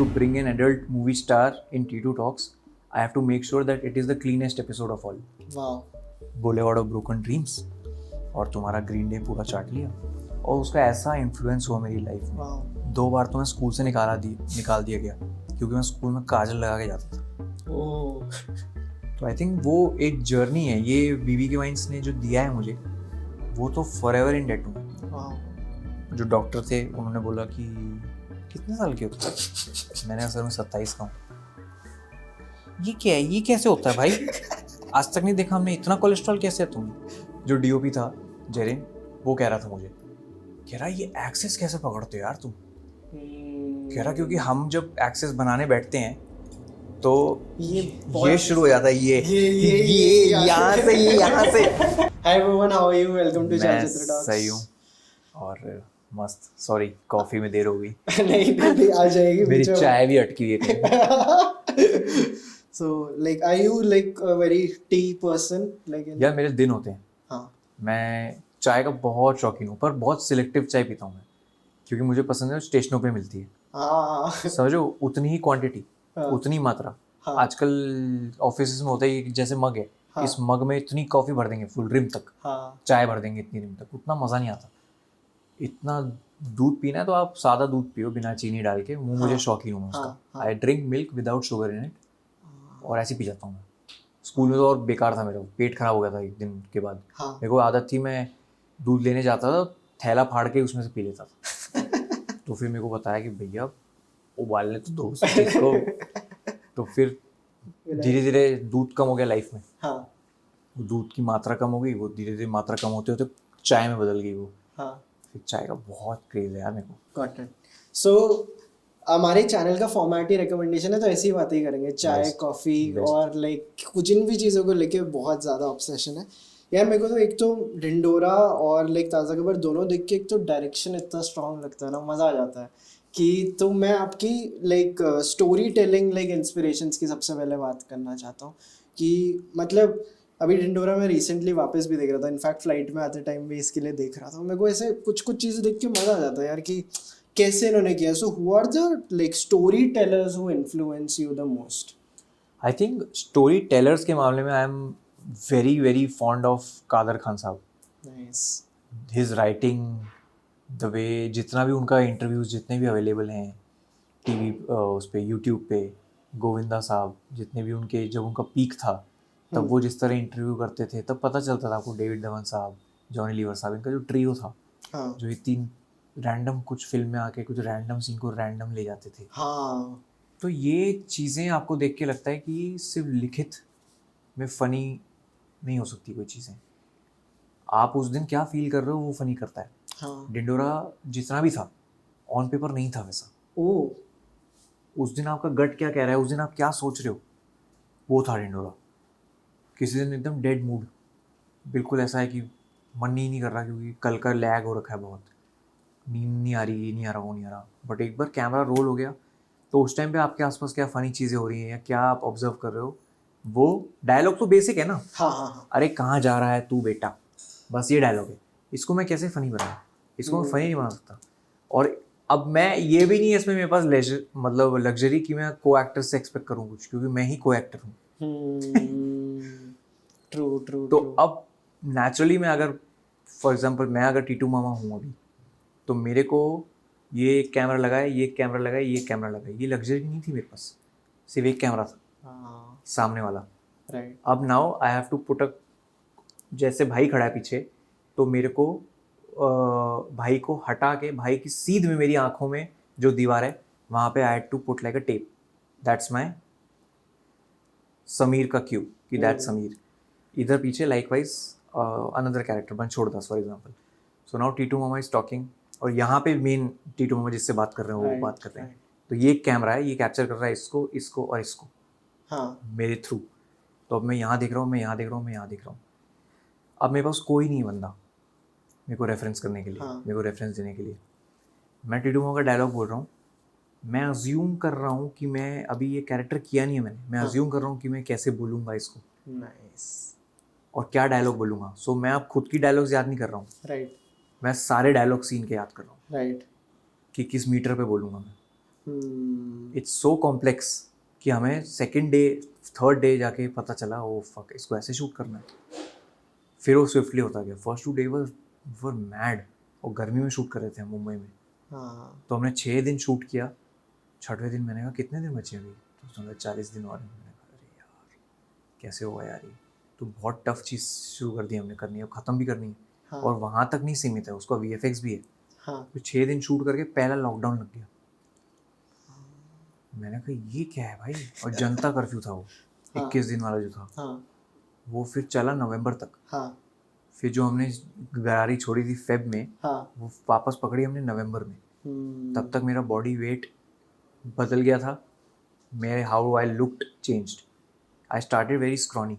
to bring an adult movie star in T2 Talks, I have to make sure that it is the cleanest episode of all. Wow. Boulevard of Broken Dreams और तुम्हारा green day पूरा चाट लिया और उसका ऐसा influence हुआ मेरी life में. Wow. 2 बार तो मैं स्कूल से निकाल दिया गया क्योंकि मैं स्कूल में काजल लगा के जाता था. Oh. तो आई थिंक वो एक जर्नी है. ये बीबी के वाइन्स ने जो दिया है मुझे वो तो फॉर एवर इन डेट हूँ. Wow. जो डॉक्टर थे उन्होंने बोला कि कितने साल के हो तुम? मैंने सर मैं 27 का हूँ. ये क्या है, ये कैसे होता है भाई? आज तक नहीं देखा हमने. इतना कोलेस्ट्रॉल कैसे है तुम? जो डीओपी था जेरिन वो कह रहा था मुझे, कह रहा ये एक्सेस कैसे पकड़ते हो यार तुम? कह रहा क्योंकि हम जब एक्सेस बनाने बैठते हैं तो ये शुरू हो जाता है. ये यहाँ से. Hi everyone, how are you? Welcome to मैं चलचित्र Talks. सही हूँ और मस्त. सॉरी कॉफी में देर हो गई. नहीं आ जाएगी. मेरी चाय भी अटकी हुई है. So like, are you like a very tea person? Like यार मेरे दिन होते हैं. हाँ. मैं चाय का बहुत शौकीन हूँ पर बहुत सिलेक्टिव चाय पीता हूँ मैं, क्योंकि मुझे पसंद है स्टेशनों पे मिलती है. हाँ. समझो उतनी ही क्वांटिटी, उतनी मात्रा. हाँ. आजकल ऑफिस में होता है कि जैसे मग है, हाँ. इस मग में इतनी कॉफी भर देंगे फुल रिम तक. हाँ. चाय भर देंगे इतनी रिम तक. उतना मज़ा नहीं आता. इतना दूध पीना है तो आप सादा दूध पियो बिना चीनी डाल के. वो मुझे शौकीन हूँ उसका. I drink milk without sugar in it और ऐसे पी जाता हूँ मैं. स्कूल में तो और बेकार था मेरा. पेट खराब हो गया था एक दिन के बाद. हाँ. मेरे को आदत थी मैं दूध लेने जाता था थैला फाड़ के उसमें से पी लेता था. तो फिर मेरे को बताया कि भैया उबालने तो दो उस चीज़ को. तो फिर धीरे धीरे दूध कम हो गया लाइफ में. हाँ. वो दूध की मात्रा कम हो गई. वो धीरे धीरे मात्रा कम होते होते चाय में बदल गई वो. हाँ. फिर चाय का बहुत क्रेज है यार मेरे को. Got it. So हमारे चैनल का फॉर्मेट ही रिकमेंडेशन है तो ऐसी बातें ही करेंगे. चाय, कॉफ़ी और लाइक कुछ इन भी चीज़ों को लेके बहुत ज़्यादा ऑब्सेशन है यार मेरे को. तो एक तो ढिंडोरा और लाइक ताज़ा खबर दोनों देख के एक तो डायरेक्शन इतना स्ट्रॉन्ग लगता है ना, मज़ा आ जाता है कि. तो मैं आपकी like story telling like inspirations की सबसे पहले बात करना चाहता हूँ कि मतलब अभी ढिंडोरा मैं रिसेंटली वापस भी देख रहा था. इनफैक्ट फ्लाइट में आते टाइम भी इसके लिए देख रहा था. मेरे को ऐसे कुछ कुछ चीज़ें देख के मज़ा आ जाता है यार कि कैसे इन्होंने किया. So who are the like storytellers who influence you the most? I think storytellers के मामले में I am very very fond of Kader Khan sahab. Nice. His writing, the way, जितना भी उनका इंटरव्यूज जितने भी अवेलेबल हैं टीवी उस पर यूट्यूब पे. गोविंदा साहब जितने भी उनके, जब उनका पीक था तब वो जिस तरह इंटरव्यू करते थे तब पता चलता था आपको. डेविड धवन साहब, जॉनी लीवर साहब, इनका जो ट्रियो था. हाँ. जो ये 3 रैंडम कुछ फिल्म में आके कुछ रैंडम सीन को रैंडम ले जाते थे. हाँ. तो ये चीज़ें आपको देख के लगता है कि सिर्फ लिखित में फ़नी नहीं हो सकती कोई चीज़ें. आप उस दिन क्या फील कर रहे हो वो फ़नी करता है. हाँ. ढिंडोरा जितना भी था ऑन पेपर नहीं था वैसा. ओ. उस दिन आपका गट क्या कह रहा है, उस दिन आप क्या सोच रहे हो, वो था ढिंडोरा. किसी दिन एकदम डेड मूड, बिल्कुल ऐसा है कि मन ही नहीं कर रहा क्योंकि कल का लैग हो रखा है बहुत. नींद नहीं आ रही, ये नहीं आ रहा, वो नहीं आ रहा. बट एक बार कैमरा रोल हो गया तो उस टाइम पे आपके आसपास क्या फ़नी चीज़ें हो रही हैं या क्या आप ऑब्जर्व कर रहे हो. वो डायलॉग तो बेसिक है ना. हाँ. हाँ. हाँ. अरे कहाँ जा रहा है तू बेटा, बस ये डायलॉग है. इसको मैं कैसे फ़नी बनाऊँ? इसको मैं फ़नी नहीं बना सकता. और अब मैं ये भी नहीं है इसमें मेरे पास लेजर मतलब लग्जरी कि मैं को एक्टर से एक्सपेक्ट करूँ कुछ, क्योंकि मैं ही को एक्टर हूँ. True true. तो अब नेचुरली मैं अगर फॉर एग्जांपल मैं अगर टीटू मामा हूँ अभी तो मेरे को ये कैमरा लगाए, ये कैमरा लगाए, ये कैमरा लगाए. ये लग्जरी नहीं थी मेरे पास. सिर्फ एक कैमरा था हाँ. सामने वाला. राइट. अब now I have to put a, जैसे भाई खड़ा है पीछे तो मेरे को भाई को हटा के भाई की सीध में मेरी आंखों में जो दीवार है वहाँ पे I had to put like a tape. That's my Sameer का क्यू कि दैट्स समीर. इधर पीछे likewise another character Banchhod Das for example. So now Titu Mama is talking और यहाँ पे मेन टीटू मामा जिससे बात कर रहे हैं वो बात कर रहे हैं. तो ये कैमरा है, ये कैप्चर कर रहा है इसको, इसको और इसको. हाँ. मेरे थ्रू. तो अब मैं यहाँ देख रहा हूँ, मैं यहाँ देख रहा हूँ, मैं यहाँ देख रहा हूँ. अब मेरे पास कोई नहीं बंदा मेरे को रेफरेंस करने के लिए. हाँ. मेरे को रेफरेंस देने के लिए. मैं टीटू मामा का डायलॉग बोल रहा हूँ. मैं अज्यूम कर रहा हूँ कि मैं अभी ये कैरेक्टर किया नहीं है मैंने. मैं अज्यूम कर रहा हूँ कि मैं कैसे बोलूँगा इसको नाइस. और क्या डायलॉग बोलूँगा. सो मैं अब खुद की डायलॉग्स याद नहीं कर रहा हूँ. राइट. मैं सारे डायलॉग सीन के याद कर रहा हूँ राइट. कि किस मीटर पे बोलूँगा मैं. इट्स सो कॉम्प्लेक्स कि हमें सेकंड डे थर्ड डे जाके पता चला ओ फक इसको ऐसे शूट करना है। फिर वो स्विफ्टली होता गया। फर्स्ट 2 डे वर मैड, और गर्मी में शूट कर रहे थे हम मुंबई में। हाँ तो हमने 6 दिन शूट किया। 6वें दिन मैंने कहा कितने दिन बचे अभी, तो समझा 40 दिन और हैं। मैंने कहा अरे यार कैसे होगा यार ये, तो बहुत टफ चीज़ शुरू कर दी हमने करनी है, ख़त्म भी करनी है। हाँ और वहाँ तक नहीं सीमित है, उसका VFX भी है। हाँ तो 6 दिन शूट करके पहला लॉकडाउन लग गया। मैंने कहा ये क्या है भाई, और जनता कर्फ्यू था वो, 21 दिन वाला जो था हाँ वो फिर चला नवंबर तक। हाँ फिर जो हमने गाड़ी छोड़ी थी फेब में, हाँ वो वापस पकड़ी हमने नवंबर में। तब तक मेरा बॉडी वेट बदल गया था, मेरे how I looked changed. I started very scrawny,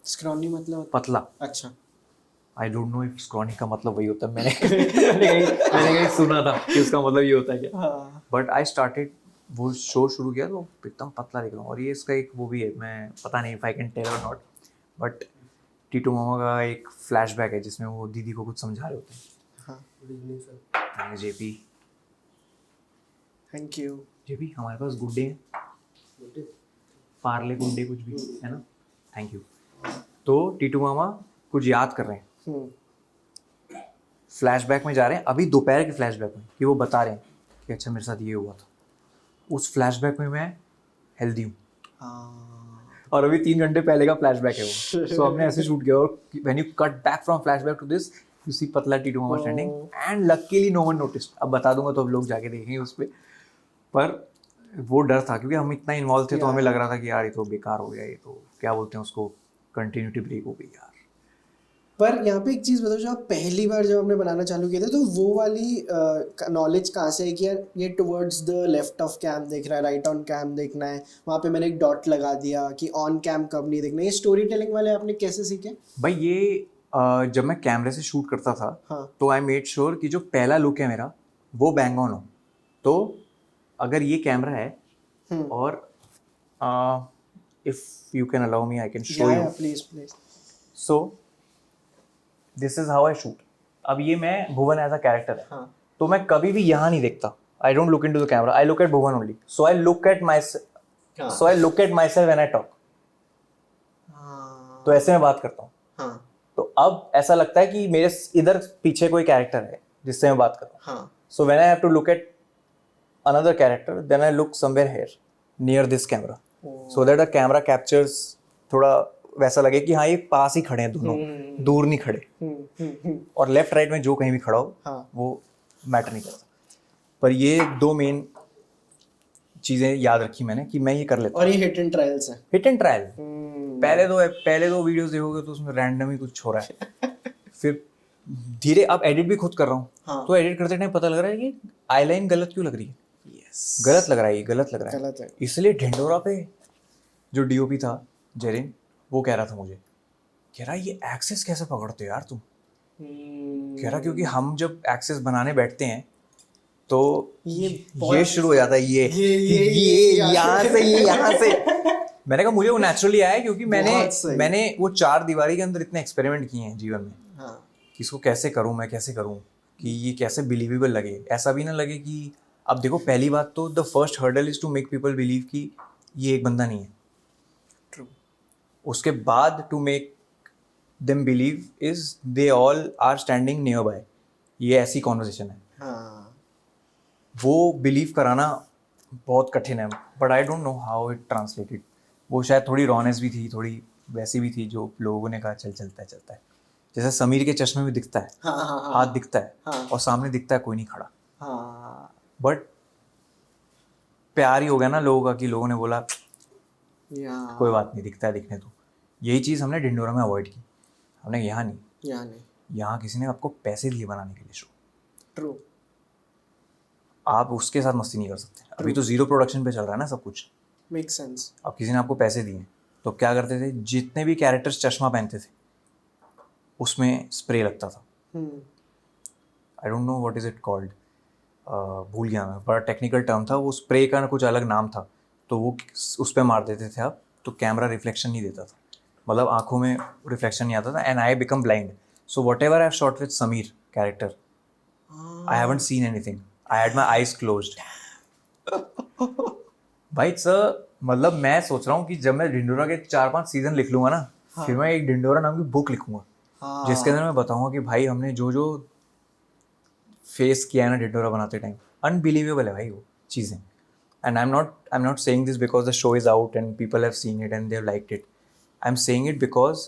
scrawny मतलब? पतला। अच्छा I don't know if scrawny का मतलब वही होता है, मैंने कहीं सुना था कि उसका मतलब ये होता है क्या। हाँ बट आई स्टार्टेड, वो शो शुरू किया तो एकदम पतला दिख रहा हूँ। और ये इसका एक वो भी है, मैं पता नहीं इफ आई कैन टेल और नॉट, बट टीटू मामा का एक फ्लैशबैक है जिसमें वो दीदी को कुछ समझा रहे होते हैं। हाँ जेपी थैंक यू। जेपी हमारे पास गुड्डे हैं, पार्ले गुड्डे कुछ भी है ना, थैंक यू। तो टीटू मामा कुछ याद कर रहे हैं, फ्लैशबैक में जा रहे हैं, अभी दोपहर के फ्लैशबैक में, कि वो बता रहे हैं कि अच्छा मेरे साथ ये हुआ था। उस फ्लैशबैक में मैं हेल्दी हूँ, और अभी 3 घंटे पहले का फ्लैशबैक है वो। सो हमने ऐसे शूट किया, और when you cut back from flashback to this you see पतला Titu Mama standing, and luckily no one noticed. अब बता दूंगा तो अब लोग जाके देखेंगे उस पर वो डर था क्योंकि हम इतना इन्वॉल्व थे, तो हमें लग रहा था कि यार ये तो बेकार हो गया, ये तो क्या बोलते हैं उसको, कंटिन्यूटी ब्रेक हो गई यार। पर यहाँ पे एक चीज़ बताओ, जो आप पहली बार जब हमने बनाना चालू किया था, तो वो वाली नॉलेज कहाँ से है कि यार ये towards the left of cam देख रहा है, राइट ऑन कैम देखना है, वहाँ पे मैंने एक डॉट लगा दिया कि ऑन कैम कब नहीं देखना, ये स्टोरी टेलिंग वाले आपने कैसे सीखे? भाई ये जब मैं कैमरे से शूट करता था, हाँ तो आई मेड श्योर कि जो पहला लुक है मेरा वो बैंग ऑन हो। तो अगर ये कैमरा है, और if you can allow me I can show you. Please please. So this is how I shoot. अब ये मैं भुवन एज अ कैरेक्टर है, हाँ तो मैं कभी भी यहाँ नहीं देखता, I don't look into the camera, I look at Bhuvan only. So I look at my self when I talk. तो ऐसे मैं बात करता हूँ। हाँ तो अब ऐसा लगता है कि मेरे इधर पीछे कोई कैरेक्टर है जिससे मैं बात कर रहा हूँ। हाँ so when I have to look at another character, then I look somewhere here near this camera, so that the camera captures थोड़ा वैसा लगे कि हाँ ये पास ही खड़े हैं दोनों, दूर नहीं खड़े। और लेफ्ट राइट में जो कहीं भी खड़ा हो वो मैटर नहीं करता। पर ये 2 मेन चीज़ें याद रखी मैंने कि मैं ये कर लेता हूँ। और ये हिट एंड ट्रायल्स है। Hit and trial. पहले दो वीडियोस देखोगे तो उसमें रैंडम ही कुछ हो रहा है। फिर धीरे, अब एडिट भी खुद कर रहा हूँ, तो एडिट करते टाइम पता लग रहा है कि आई लाइन गलत क्यों लग रही है, गलत लग रहा है, ये गलत लग रहा है। इसलिए ढिंडोरा पे जो DOP था जेरिन, वो कह रहा था मुझे, कह रहा ये एक्सेस कैसे पकड़ते हो यार तुम। कह रहा क्योंकि हम जब एक्सेस बनाने बैठते हैं तो ये शुरू हो जाता है, ये यहाँ से। मैंने कहा मुझे वो नेचुरली आया क्योंकि मैंने वो 4 दीवारी के अंदर इतने एक्सपेरिमेंट किए हैं जीवन में, कि इसको कैसे करूँ, मैं कैसे करूँ कि ये कैसे बिलीवेबल लगे, ऐसा भी ना लगे कि, अब देखो पहली बात तो the first hurdle is to make people believe कि ये एक बंदा नहीं है। ट्रू। उसके बाद to make them believe is they all are standing nearby, ये ऐसी कॉन्वर्सेशन है। हाँ वो बिलीव कराना बहुत कठिन है, but I don't know how it translated. वो शायद थोड़ी रॉनेस भी थी, थोड़ी वैसी भी थी जो लोगों ने कहा चल चलता है। जैसे समीर के चश्मे में दिखता है, हाथ दिखता है, और सामने दिखता है कोई नहीं खड़ा। बट प्यार ही हो गया ना लोगों का कि लोगों ने बोला कोई बात नहीं, दिखता है दिखने दो। यही चीज़ हमने ढिंडोरा में अवॉइड की। हमने यहाँ नहीं, यहाँ किसी ने आपको पैसे दिए बनाने के लिए शो। ट्रू। आप उसके साथ मस्ती नहीं कर सकते। अभी तो 0 प्रोडक्शन पे चल रहा है ना सब कुछ। Make sense. अब किसी ने आपको पैसे दिए तो क्या करते थे, जितने भी कैरेक्टर्स चश्मा पहनते थे उसमें स्प्रे लगता था। I don't know what is it called, भूल गया मैं, बड़ा टेक्निकल टर्म था। वो स्प्रे का कुछ अलग नाम था, तो वो उस पर मार देते थे आप, तो कैमरा रिफ्लेक्शन नहीं देता था, मतलब आंखों में रिफ्लेक्शन नहीं आता था, and I become blind. So what ever I have shot with Sameer character, I haven't seen anything, I had my eyes closed, भाई सर, मतलब मैं सोच रहा हूँ कि जब मैं ढिंडोरा के 4-5 सीजन लिख लूंगा ना, फिर मैं एक ढिंडोरा नाम की बुक लिखूंगा, जिसके अंदर मैं बताऊंगा कि भाई हमने जो जो फेस किया है ना ढिंडोरा बनाते टाइम, अनबिलीवेबल है भाई वो चीज़ें. And I am not saying this because the show is out and people have seen it and they have liked it. I am saying it because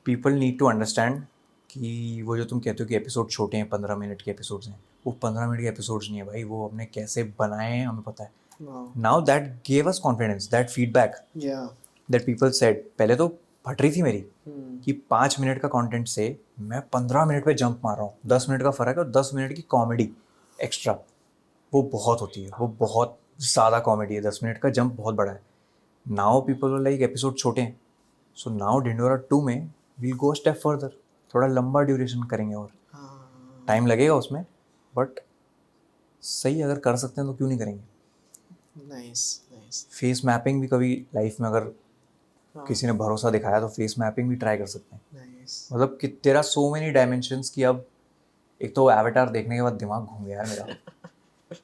people need to understand कि वो जो तुम कहते हो कि एपिसोड छोटे हैं, 15 minute के एपिसोड्स हैं, वो 15 मिनट के एपिसोड्स नहीं है भाई, वो हमने कैसे बनाए हैं हमें पता है. Now that gave us confidence, that feedback that people said. पहले तो फट रही थी मेरी कि 5 मिनट का कंटेंट से मैं 15 मिनट पे जंप मार रहा हूँ. 10 मिनट का फ़र्क है और 10 मिनट की कॉमेडी एक्स्ट्रा, वो बहुत होती है, वो बहुत ज़्यादा कॉमेडी है. 10 मिनट का जंप बहुत बड़ा है. नाउ पीपल लाइक एपिसोड छोटे हैं, सो नाउ ढिंडोरा 2 में वील गो स्टेप फर्दर, थोड़ा लंबा ड्यूरेशन करेंगे और टाइम लगेगा उसमें, बट सही अगर कर सकते हैं तो क्यों नहीं करेंगे. नाइस. फेस मैपिंग भी कभी लाइफ में अगर किसी ने भरोसा दिखाया तो फेस मैपिंग भी ट्राई कर सकते हैं. मतलब कि तेरा सो मेनी डायमेंशंस की अब, एक तो एवेटार देखने के बाद दिमाग घूम गया यार मेरा.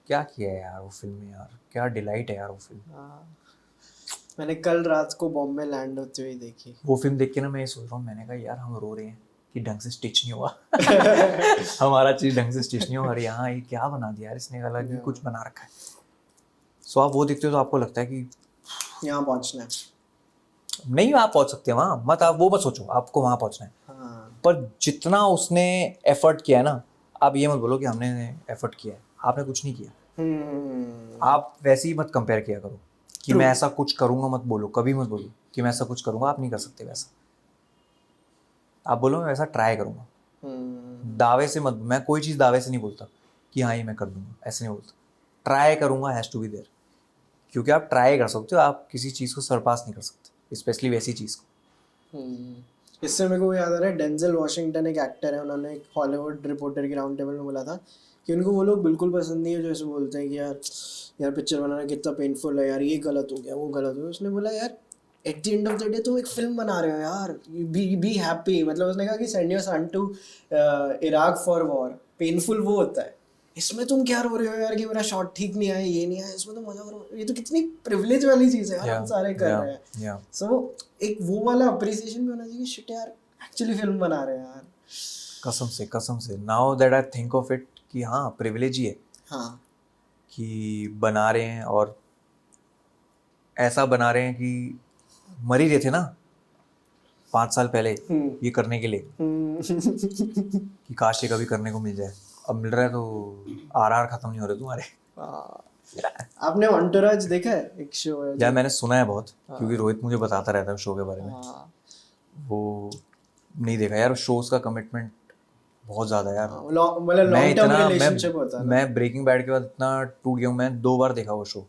क्या किया है यार वो फिल्म में यार, क्या डिलाइट है यार वो फिल्म. मैंने कल रात को बॉम्बे लैंड होते हुए देखी वो फिल्म देख के ना मैं ये सोच रहा हूँ, मैंने कहा यार हम रो रहे हैं कि ढंग से स्टिच नहीं हुआ. हमारा चीज़ ढंग से स्टिच नहीं हुआ, और यहाँ ये क्या बना दिया यार इसने, अलग ही कुछ बना रखा है. सो आप वो देखते हो तो आपको लगता है कि यहाँ पहुँचना है. नहीं, आप पहुंच सकते हैं वहाँ, मत आप वो मत सोचो आपको वहाँ पहुंचना है. पर जितना उसने एफर्ट किया है ना, आप ये मत बोलो कि हमने एफर्ट किया है, आपने कुछ नहीं किया. आप वैसे ही मत कंपेयर किया करो कि मैं ऐसा कुछ करूँगा, मत बोलो, कभी मत बोलो कि मैं ऐसा कुछ करूँगा. आप नहीं कर सकते वैसा. आप बोलो मैं वैसा ट्राई करूँगा. दावे से मत, मैं कोई चीज़ दावे से नहीं बोलता कि हाँ ये मैं कर दूँगा, ऐसे नहीं बोलता. ट्राई करूँगा हैज़ टू बी देयर, क्योंकि आप ट्राई कर सकते हो, आप किसी चीज़ को सरपास नहीं कर सकते, स्पेशली वैसी चीज़ को. इससे मेरे को याद आ रहा है, डेंजल वॉशिंगटन एक एक्टर है, उन्होंने एक हॉलीवुड रिपोर्टर के राउंड टेबल में बोला था कि उनको वो लोग बिल्कुल पसंद नहीं है जो ऐसे बोलते हैं कि यार पिक्चर बनाना कितना पेनफुल है यार, ये गलत हो गया वो गलत हो गया. उसने बोला यार at the end of the day तुम एक फिल्म बना रहे हो यार, बी हैप्पी. मतलब उसने कहा कि send your son to Iraq for war, painful वो होता है, इसमें तुम क्या रो रहे हो यार कि मेरा शॉट ठीक नहीं आया, ये नहीं आया, इसमें तो मजा करो. ये तो कितनी प्रिविलेज वाली चीज़ है यार, हम सारे कर रहे हैं. सो एक वो वाला अप्रिसिएशन भी होना चाहिए, शिट यार एक्चुअली फिल्म बना रहे हैं यार. कसम से now that I think of it कि हाँ प्रिविलेज ही है. हाँ कि बना रहे हैं, और ऐसा बना रहे हैं कि मर ही रहे थे ना 5 साल पहले ये करने के लिए कि काश ये कभी करने को मिल जाए. अब मिल रहा है तो आरआर खत्म नहीं हो रहे तुम्हारे. आपने एंटोराज देखा है? एक शो है यार मैंने सुना है बहुत, क्योंकि रोहित मुझे बताता रहता है शो के बारे में. वो नहीं देखा यार. शोज का कमिटमेंट बहुत ज़्यादा यार. मतलब लॉन्ग टर्म रिलेशनशिप होता है. मैं ब्रेकिंग बैड के बाद इतना टूट गया हूँ, मैं 2 बार देखा वो show.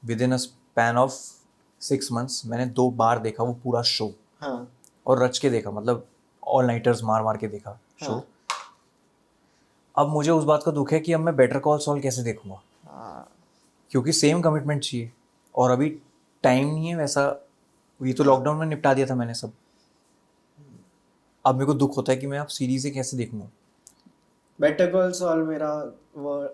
With in a span of 6 months मैंने 2 बार देखा वो पूरा शो. और रच के देखा, मतलब ऑल नाइटर्स मार के देखा शो. अब मुझे उस बात का दुख है कि अब मैं बेटर कॉल सॉल कैसे देखूंगा, क्योंकि सेम कमिटमेंट चाहिए और अभी टाइम नहीं है वैसा. ये तो लॉकडाउन में निपटा दिया था मैंने सब. अब मेरे को दुख होता है कि मैं अब सीरीज़ें कैसे देखूंगा. बेटर कॉल सॉल मेरा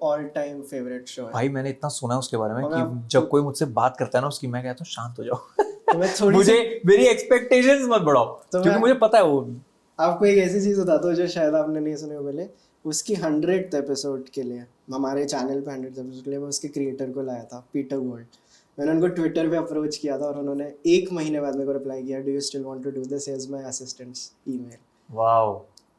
ऑल टाइम फेवरेट शो है भाई. मैंने इतना सुना है उसके बारे में कि जब कोई मुझसे बात करता है ना उसकी, मैं कहता हूँ शांत हो जाओ. मुझे मेरी एक्सपेक्टेशंस मत बढ़ाओ, क्योंकि मुझे पता है वो. आपको एक ऐसी चीज़ बताता हूँ जो शायद आपने नहीं सुनी हो पहले. उसकी 100th एपिसोड के लिए हमारे चैनल पे 100th एपिसोड के लिए मैं उसके क्रिएटर को लाया था, पीटर गोल्ड. मैंने उनको ट्विटर पे अप्रोच किया था और उन्होंने 1 महीने बाद मेरे को रिप्लाई किया, do you still want to do this as my assistants email. Wow.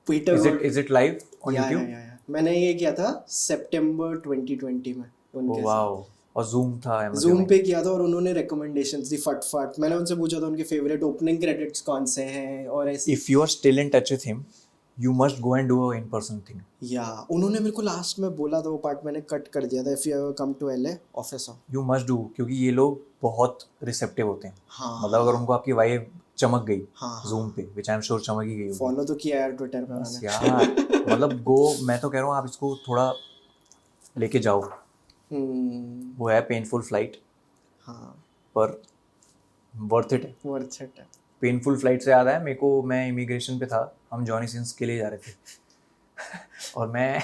Peter Gold. Is it live on YouTube? मैंने ये किया था सितंबर 2020 में उनके साथ. वाओ. और जूम था, जूम पे किया था और उन्होंने रिकमेंडेशंस दी फट. मैंने उनसे पूछा था उनके फेवरेट ओपनिंग क्रेडिट्स कौन से हैं और ऐसे. If you are still in touch with him you must go and do a in person thing. या उन्होंने मेरे को लास्ट में बोला था, वो पार्ट मैंने कट कर दिया था. If you ever come to LA office you must do, क्योंकि ये लोग बहुत रिसेप्टिव होते हैं. मतलब अगर उनको आपकी वाइब चमक गई जूम पे, विच आई एम श्योर चमक ही गई. फॉलो तो किया यार ट्विटर पे मैंने यार. मतलब गो, मैं तो कह रहा हूँ आप इसको थोड़ा लेके जाओ. वो है पेनफुल फ्लाइट, पर वर्थ इट है. पेनफुल फ्लाइट से याद है मेरे को, मैं इमिग्रेशन पे था, हम जॉनी सिंस के लिए जा रहे थे. और मैं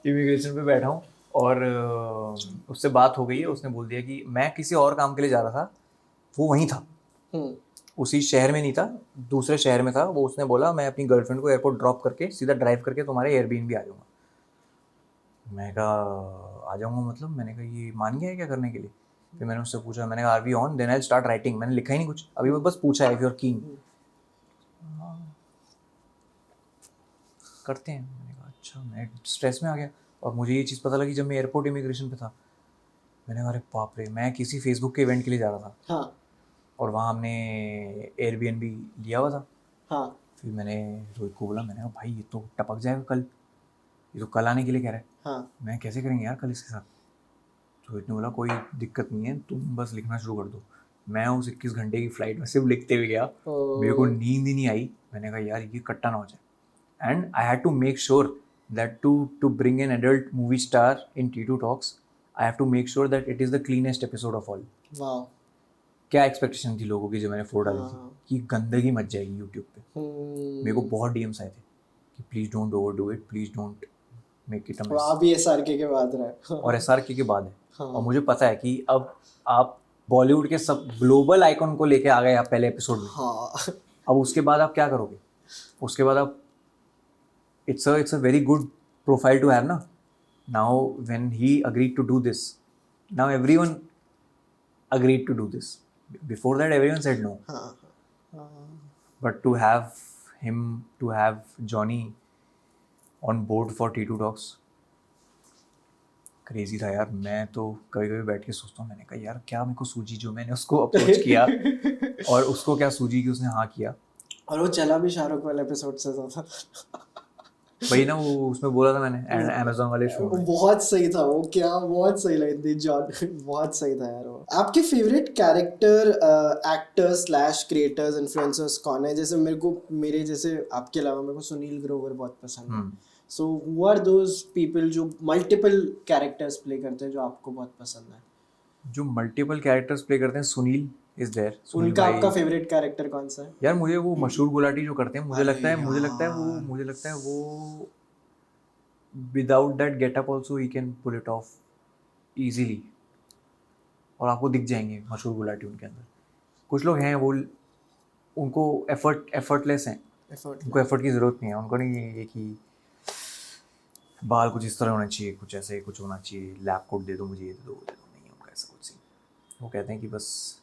इमिग्रेशन पे बैठा हूँ और उससे बात हो गई है, उसने बोल दिया कि मैं किसी और काम के लिए जा रहा था, वो वहीं था, उसी शहर में नहीं था, दूसरे शहर में था वो। उसने बोला मैं अपनी गर्लफ्रेंड को एयरपोर्ट ड्रॉप करके सीधा ड्राइव करके तुम्हारे एयरबीएनबी आ जाऊँगा। मैं कहा आ जाऊँगा मतलब, मैंने कहा ये मान गया है क्या करने के लिए? फिर मैंने उससे पूछा, मैंने कहा are we on, then I start writing. मैंने लिखा ही नहीं कुछ, अभी वो बस पूछा है इफ यू आर कीन, करते हैं। मैंने कहा अच्छा। मैं स्ट्रेस में आ गया और मुझे ये चीज़ पता लगी जब मैं एयरपोर्ट इमिग्रेशन पे था। मैंने कहा अरे बाप रे, मैं किसी फेसबुक के इवेंट के लिए जा रहा था। हाँ और वहाँ हमने एयरबीएनबी लिया हुआ था। हाँ फिर मैंने रोहित को बोला, मैंने कहा भाई ये तो टपक जाएगा कल, ये तो कल आने के लिए कह रहा है, हाँ मैं कैसे करेंगे यार कल इसके साथ? तो रोहित ने बोला कोई दिक्कत नहीं है, तुम बस लिखना शुरू कर दो। मैं उस 21 घंटे की फ़्लाइट में सिर्फ लिखते हुए गया, मेरे को नींद ही नहीं आई। मैंने कहा यार ये कट्टा ना हो जाए। And I had to make sure that to bring an adult movie star in T2 talks, I have to make sure that it is the cleanest episode of all. वाह क्या एक्सपेक्टेशन थी लोगों की जब मैंने फोटो डाली थी कि गंदगी मच जाएगी यूट्यूब पे। मेरे को बहुत डीएम्स आए थे कि please don't over do it, please don't make it a और आप भी SRK के बाद रहे और SRK के बाद है। हाँ। और मुझे पता है कि अब आप बॉलीवुड के सब ग्लोबल आइकॉन को लेके आ गए आप पहले एपिसोड में। हाँ अब उसके बाद आप क्या करोगे? उसके बाद आप it's a very good profile to have ना। Now when he agreed to do this, now everyone agreed to do this. Before that, everyone said no. But to have him, to have Johnny on board for T2 Talks, crazy था यार। मैं तो कभी कभी बैठ के सोचता हूँ, मैंने कहा यार क्या मेरे को सूझी जो मैंने उसको अप्रोच किया और उसको क्या सूझी कि उसने हाँ किया। और वो चला भी शाहरुख वाले एपिसोड से था वही ना, वो उसमें बोला था मैंने Amazon वाले शो में। बहुत सही था वो, क्या बहुत सही लगी थी जॉन बहुत सही था यार वो। आपके favourite character actors slash creators influencers कौन है? जैसे मेरे जैसे आपके अलावा मेरे को सुनील ग्रोवर बहुत पसंद है। So who are those people जो मल्टीपल कैरेक्टर्स प्ले करते हैं जो आपको बहुत पसंद है? जो मल्टीपल कैरेक्टर्स प्ले करते हैं, सुनील इज देयर। उनका आपका फेवरेट कैरेक्टर कौन सा है? यार मुझे वो मशहूर गुलाटी जो करते हैं, मुझे लगता है वो without that getup also he can pull it off easily. और आपको दिख जाएंगे मशहूर गुलाटी उनके अंदर। कुछ लोग हैं वो, उनको एफर्टलेस हैं, उनको एफर्ट की ज़रूरत नहीं है। उनको नहीं ये कि बाल कुछ इस तरह होना चाहिए, कुछ ऐसे कुछ होना चाहिए, लैब कोट दे दो मुझे, ये दे दो, नहीं उनका ऐसा कुछ नहीं। वो कहते हैं कि बस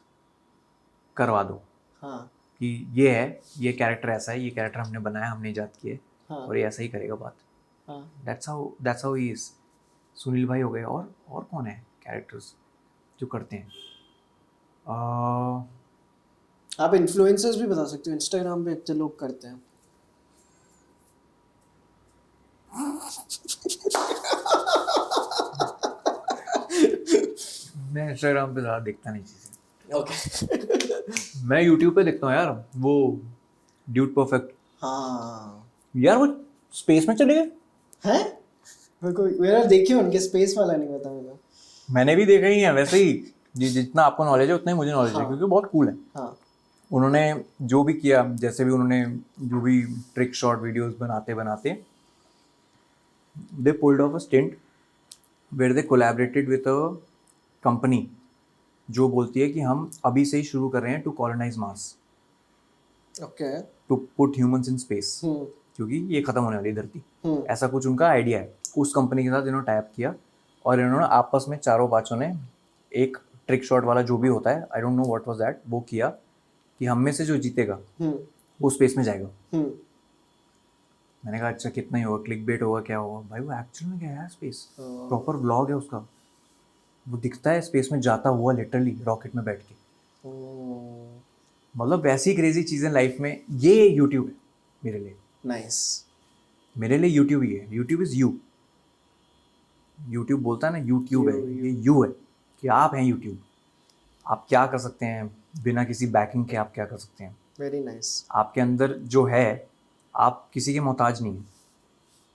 करवा दो। हाँ कि ये है, ये कैरेक्टर ऐसा है, ये कैरेक्टर हमने बनाया, हमने ईजाद किए, हाँ और ये ऐसा ही करेगा बात। हाँ that's how he is. Sunil भाई हो गए। और कौन है कैरेक्टर्स जो करते हैं? आप इन्फ्लुएंसर्स भी बता सकते हो, इंस्टाग्राम पे इतने लोग करते हैं। मैं इंस्टाग्राम पे ज़्यादा देखता नहीं चीज़ें। ओके मैं यूट्यूब पे देखता हूँ यार, वो ड्यूड परफेक्ट। हाँ यार वो स्पेस में चले गए हैं? मेरा देखिए, उनके स्पेस वाला नहीं पता मेरे को। मैंने भी देखा ही है वैसे ही। जितना आपको नॉलेज है उतना ही मुझे नॉलेज है, हाँ। क्योंकि बहुत कूल है। हाँ उन्होंने जो भी किया, जैसे भी उन्होंने जो भी ट्रिक शॉट वीडियोस बनाते बनाते, they pulled off a stint where they collaborated with a company जो बोलती है कि हम अभी से ही शुरू कर रहे हैं to colonise Mars, okay to put humans in space, क्योंकि ये खत्म होने वाली धरती। ऐसा कुछ उनका आइडिया है। उस कंपनी के साथ इन्होंने टाइप किया और इन्होंने आपस में चारों पांचों ने एक ट्रिक शॉट वाला जो भी होता है, I don't know what was that, वो किया कि हम में से जो जीतेगा वो स्पेस में जाएगा। मैंने कहा अच्छा कितना ही होगा, क्लिक बेट होगा, क्या होगा? भाई वो एक्चुअल में क्या है, स्पेस प्रॉपर व्लॉग है उसका। वो दिखता है स्पेस में जाता हुआ लिटरली रॉकेट में बैठ के। मतलब वैसी क्रेजी चीज़ें लाइफ में। ये यूट्यूब है मेरे लिए। नाइस। मेरे लिए यूट्यूब ही है। YouTube is you. यूट्यूब बोलता है ना यूट्यूब है, ये यू है कि आप हैं यूट्यूब। आप क्या कर सकते हैं बिना किसी बैकिंग के, आप क्या कर सकते हैं। Very nice. आपके अंदर जो है, आप किसी के मोहताज नहीं हैं।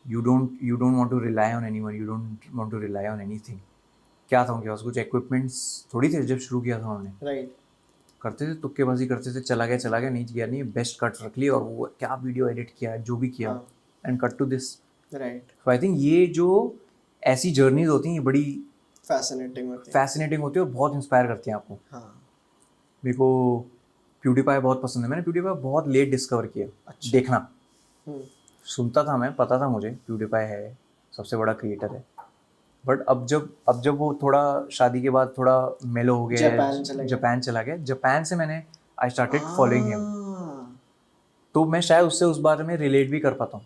You don't want to rely on anyone, you don't want to rely on anything. क्या था उनके पास? कुछ इक्विपमेंट्स थोड़ी थे जब शुरू किया था उन्होंने। राइट। करते थे, तुक्केबाजी करते थे, चला गया, नहीं किया, नहीं बेस्ट कट रख ली और वो क्या वीडियो एडिट किया, जो भी किया, and cut to this. Right. So I think ये जो ऐसी जर्नीज होती हैं, ये बड़ी फैसिनेटिंग होती है। फैसिनेटिंग होती है और बहुत इंस्पायर करती हैं आपको। हाँ मेरे को प्यूडीपाई बहुत पसंद है, मैंने प्यूडीपाई बहुत लेट डिस्कवर किया। अच्छा। देखना हम्म, सुनता था मैं, पता था मुझे प्यूडीपाई है सबसे बड़ा क्रिएटर है, बट अब जब वो थोड़ा शादी के बाद थोड़ा मेलो हो गया जापान चला है, गया। जापान चला गया, जापान से मैंने आई स्टार्टेड फॉलोइंग हिम। हाँ, तो मैं शायद उससे उस बारे में रिलेट भी कर पाता हूँ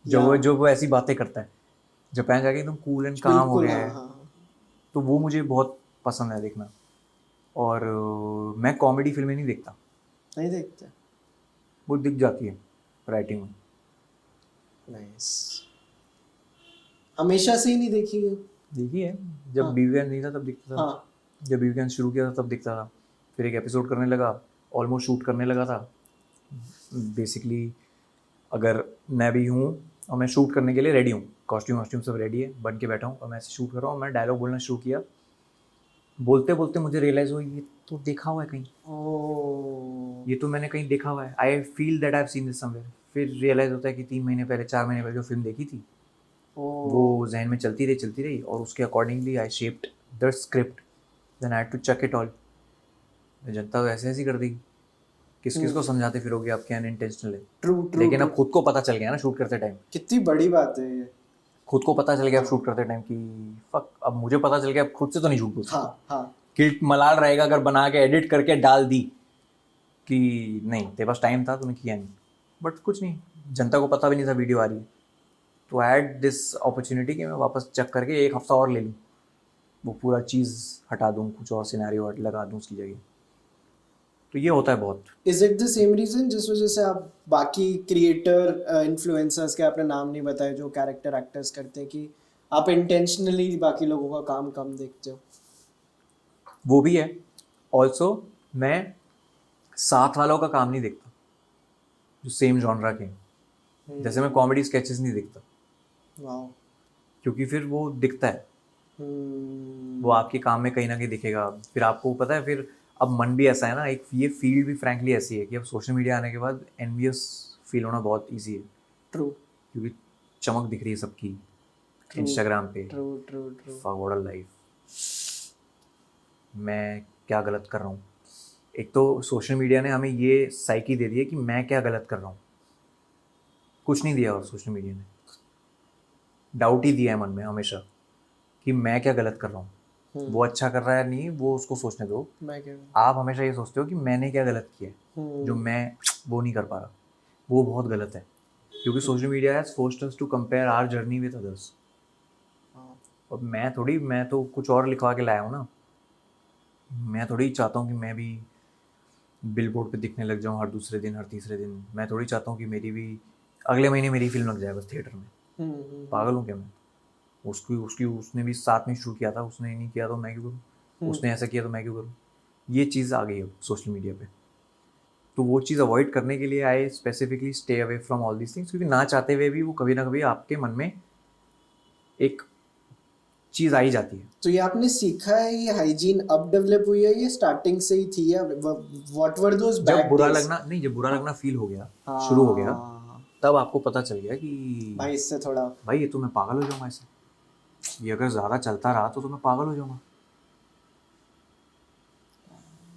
या जो वो ऐसी बातें करता है, जापान जाके एकदम कूल एंड काम हो बिल्कुल। गया हाँ है। हाँ, तो वो मुझे बहुत पसंद है देखना। और मैं कॉमेडी फिल्में नहीं देखता, नहीं देखते। वो दिख जाती है राइटिंग में। नाइस। हमेशा से ही नहीं देखी है। देखी है, जब हाँ बीवीएन नहीं था तब दिखता था, हाँ। जब बीवीएन शुरू किया था तब दिखता था, फिर एक एपिसोड करने लगा, ऑलमोस्ट शूट करने लगा था। बेसिकली अगर मैं भी हूँ और मैं शूट करने के लिए रेडी हूँ, कॉस्ट्यूम वॉस्ट्यूम सब रेडी है, बन के बैठा हूँ और मैं ऐसे शूट कर रहा हूँ, मैं डायलॉग बोलना शुरू किया, बोलते बोलते मुझे रियलाइज़ हुआ ये तो देखा हुआ है कहीं, ओ, ये तो मैंने कहीं देखा हुआ है, I feel that I have seen this somewhere. फिर रियलाइज़ होता है कि 3 महीने पहले 4 महीने पहले जो फिल्म देखी थी वो ओ, जहन में चलती रही और उसके accordingly I shaped the script, then I had to check it all. जनता तो ऐसे ऐसी कर देगी, किस किस को समझाते फिरोगे आप क्या अनइंटेंशनल है। ट्रू ट्रू लेकिन ट्रू। अब खुद को पता चल गया ना शूट करते टाइम, कितनी बड़ी बात है ये। खुद को पता चल गया अब शूट करते टाइम कि फक, अब मुझे पता चल गया अब खुद से तो नहीं झूठ बोल सकता। हाँ हाँ। कि मलाल रहेगा अगर बना के एडिट करके डाल दी कि नहीं तेरे पास टाइम था तूने किया नहीं, बट कुछ नहीं, जनता को पता भी नहीं था वीडियो आ रही है, तो आई हैड दिस अपॉर्चुनिटी कि मैं वापस चेक करके 1 हफ्ता और ले लूँ, वो पूरा चीज़ हटा दूँ, कुछ और सिनेरियो लगा दूँ उसकी जगह। तो ये होता है बहुत। Is it the same reason जिस वजह से आप बाकी क्रिएटर इन्फ्लुएंसर्स के आपने नाम नहीं बताए जो कैरेक्टर एक्टर्स करते हैं, कि आप इंटेंशनली बाकी लोगों का काम कम देखते हो? वो भी है। ऑल्सो मैं साथ वालों का काम नहीं देखता जो सेम जॉनरा के हैं। जैसे मैं कॉमेडी स्केचेस नहीं देखता, वाओ। क्योंकि फिर वो दिखता है, वो आपके काम में कहीं ना कहीं दिखेगा, फिर आपको पता है। फिर अब मन भी ऐसा है ना, एक ये फील्ड भी फ्रैंकली ऐसी है कि अब सोशल मीडिया आने के बाद एनवियस फील होना बहुत ईजी है, ट्रू क्योंकि चमक दिख रही है सबकी ट्रू इंस्टाग्राम पे। True true true. Fuck what a life, मैं क्या गलत कर रहा हूँ। एक तो सोशल मीडिया ने हमें ये साइकी दे दी है कि मैं क्या गलत कर रहा हूँ, कुछ नहीं दिया। और सोशल मीडिया ने डाउट ही दिया है मन में हमेशा कि मैं क्या गलत कर रहा हूँ, वो अच्छा कर रहा है नहीं वो उसको सोचने दो, मैं क्या आप हमेशा ये सोचते हो कि मैंने क्या गलत किया है जो मैं वो नहीं कर पा रहा, वो बहुत गलत है। क्योंकि social media has forced us to compare our journey with others. और मैं तो कुछ और लिखवा के लाया हूँ ना, मैं थोड़ी चाहता हूँ कि मैं भी बिलबोर्ड पे दिखने लग जाऊँ हर दूसरे दिन हर तीसरे दिन। मैं थोड़ी चाहता हूँ कि मेरी भी अगले महीने मेरी फिल्म लग जाए बस थिएटर में। पागल हूँ क्या मैं? उसने भी साथ में शुरू किया था, उसने नहीं किया तो मैं क्यों करूँ, उसने ऐसा किया तो मैं क्यों करूँ। ये चीज़ आ गई है सोशल मीडिया पे, तो वो चीज़ अवॉइड करने के लिए I specifically stay away from all these things, क्योंकि ना चाहते हुए भी वो कभी ना कभी आपके मन में एक चीज़ आ ही जाती है। तो ये आपने सीखा है, ये हाइजीन अब डेवलप हुई है, ये स्टार्टिंग से ही थी, या व्हाट वर दोस जब बैड बुरा डेज? लगना नहीं, जब बुरा लगना फील हो गया, हाँ शुरू हो गया, तब आपको पता चल गया कि भाई इससे थोड़ा भाई ये तो मैं पागल हो जाऊंगा ऐसे, ये अगर ज़्यादा चलता रहा तो मैं पागल हो जाऊंगा।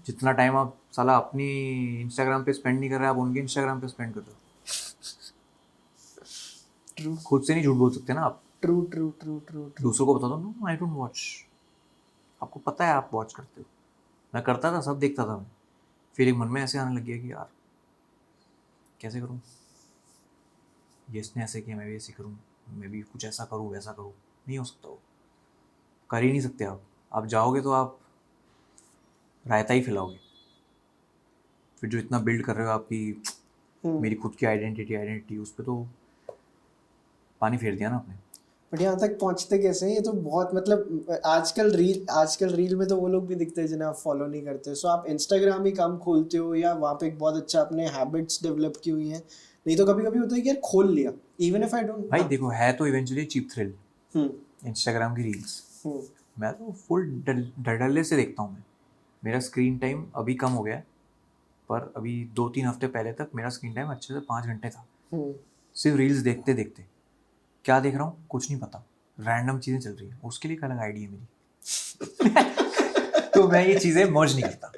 जितना टाइम आप साला अपनी इंस्टाग्राम पे स्पेंड नहीं कर रहे, आप उनके इंस्टाग्राम पे स्पेंड कर रहे हो। ट्रू खुद से नहीं झूठ बोल सकते ना आप, true true true true true. दूसरों को बता दो नो आई डोंट वॉच, आपको पता है आप वॉच करते हो। मैं करता था, सब देखता था मैं, फिर एक मन में ऐसे आने लग गया कि यार कैसे करूँ, ये इसने ऐसे किया मैं भी ऐसे करूँ, मैं भी कुछ ऐसा करूँ वैसा करूँ, नहीं हो सकता वो, कर ही नहीं सकते आप जाओगे तो आप रायता ही फैलाओगे। फिर जो इतना बिल्ड कर रहे हो आपकी मेरी खुद की आइडेंटिटी उस पर तो पानी फेर दिया ना आपने। बट यहाँ तक पहुँचते कैसे हैं? ये तो बहुत मतलब आजकल रील में तो वो लोग भी दिखते हैं जिन्हें आप फॉलो नहीं करते। सो आप इंस्टाग्राम ही कम खोलते हो, या वहाँ पे एक बहुत अच्छा अपने हैबिट्स डेवलप की हुई हैं? नहीं तो कभी कभी होता है कि यार खोल लिया, इवन इफ आई डोंट। भाई देखो, है तो इवेंचुअली चीप थ्रिल इंस्टाग्राम की रील्स। मैं तो फुल डरडले से देखता हूँ। मेरा स्क्रीन टाइम अभी कम हो गया है, पर अभी 2-3 हफ्ते पहले तक मेरा स्क्रीन टाइम अच्छे से 5 घंटे था, सिर्फ रील्स देखते देखते। क्या देख रहा हूँ कुछ नहीं पता, रैंडम चीज़ें चल रही है, उसके लिए एक अलग आईडी है मेरी। तो मैं ये चीज़ें मर्ज नहीं करता,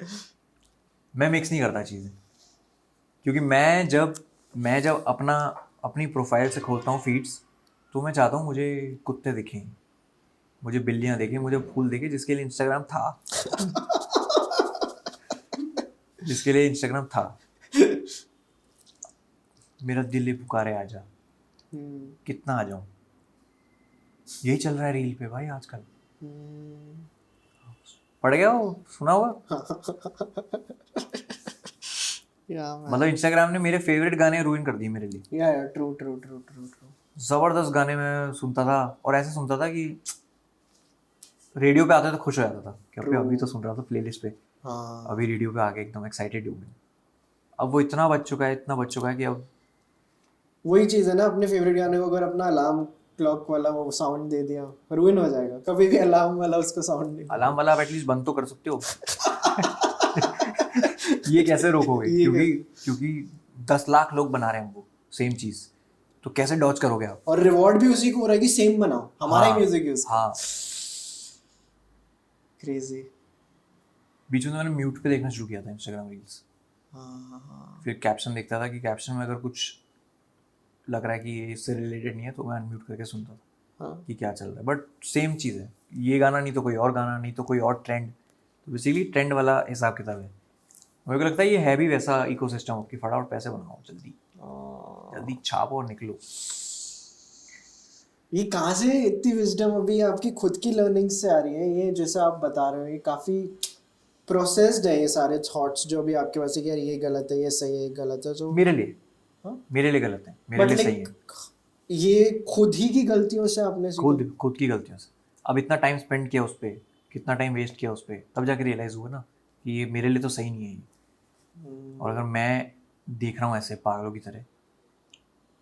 मैं मिक्स नहीं करता चीज़ें, क्योंकि मैं जब अपनी प्रोफाइल से खोलता हूँ फीड्स, तो मैं चाहता हूँ मुझे कुत्ते दिखें, मुझे बिल्लियाँ दिखें, मुझे फूल दिखे, जिसके लिए इंस्टाग्राम था। जिसके लिए इंस्टाग्राम था। मेरा दिल ही पुकारे आ जा, कितना आ जाऊं, यही चल रहा है रील पे भाई आजकल। पढ़ गया हो, सुना होगा। मतलब इंस्टाग्राम ने मेरे फेवरेट गाने रूइन कर दिए मेरे लिए। या true true true true true. जबरदस्त गाने मैं सुनता था, और ऐसे सुनता था कि रेडियो पे आते तो खुश हो जाता था कि अभी तो सुन रहा था प्लेलिस्ट पे, हाँ अभी रेडियो पे आके एकदम एक्साइटेड हो गया। अब वो इतना बच चुका है कि अब वही चीज है ना, अपने फेवरेट गाने को अगर अपना अलार्म क्लॉक वाला वो साउंड दे दिया, रुइन हो जाएगा। कभी भी अलार्म वाला उसको साउंड नहीं अलार्म वाला आप एटलीस्ट बंद तो कर सकते हो। ये कैसे रोकोगे, क्योंकि 10 लाख लोग बना रहे हैं वो सेम चीज, तो कैसे डॉज करोगे आप। और रिवॉर्ड भी उसी को हो रहा है कि सेम बनाओ, हमारा ही म्यूजिक यूज। हाँ, क्रेजी। बीच में मैंने म्यूट पे देखना शुरू किया था इंस्टाग्राम रील्स। हाँ फिर कैप्शन देखता था कि कैप्शन में अगर कुछ लग रहा है कि ये इससे रिलेटेड नहीं है, तो मैं अनम्यूट करके सुनता था हाँ। कि क्या चल रहा है। बट सेम चीज़ है, ये गाना नहीं तो कोई और गाना, नहीं तो कोई और ट्रेंड, तो बेसिकली ट्रेंड वाला हिसाब किताब है। मेरे को लगता है ये है भी वैसा इकोसिस्टम कि फटाफट पैसे बनाओ, जल्दी छापो और निकलो। ये कहाँ से इतनी विजडम अभी आपकी खुद की लर्निंग से आ रही है? ये जैसे आप बता रहे हो, ये काफी प्रोसेस्ड है, ये सारे थॉट्स जो भी आपके पास है कि यार ये गलत है, ये सही है, ये गलत है। तो मेरे लिए हाँ? मेरे लिए गलत है, मेरे लिए सही है। ये खुद ही की गलतियों से आपने सीखा? खुद की गलतियों से। अब इतना टाइम स्पेंड किया उस पर, कितना टाइम वेस्ट किया उस पर, तब जाके रियलाइज़ हुआ ना कि ये मेरे लिए तो सही नहीं है ये। और अगर मैं देख रहा हूँ ऐसे पागलों की तरह,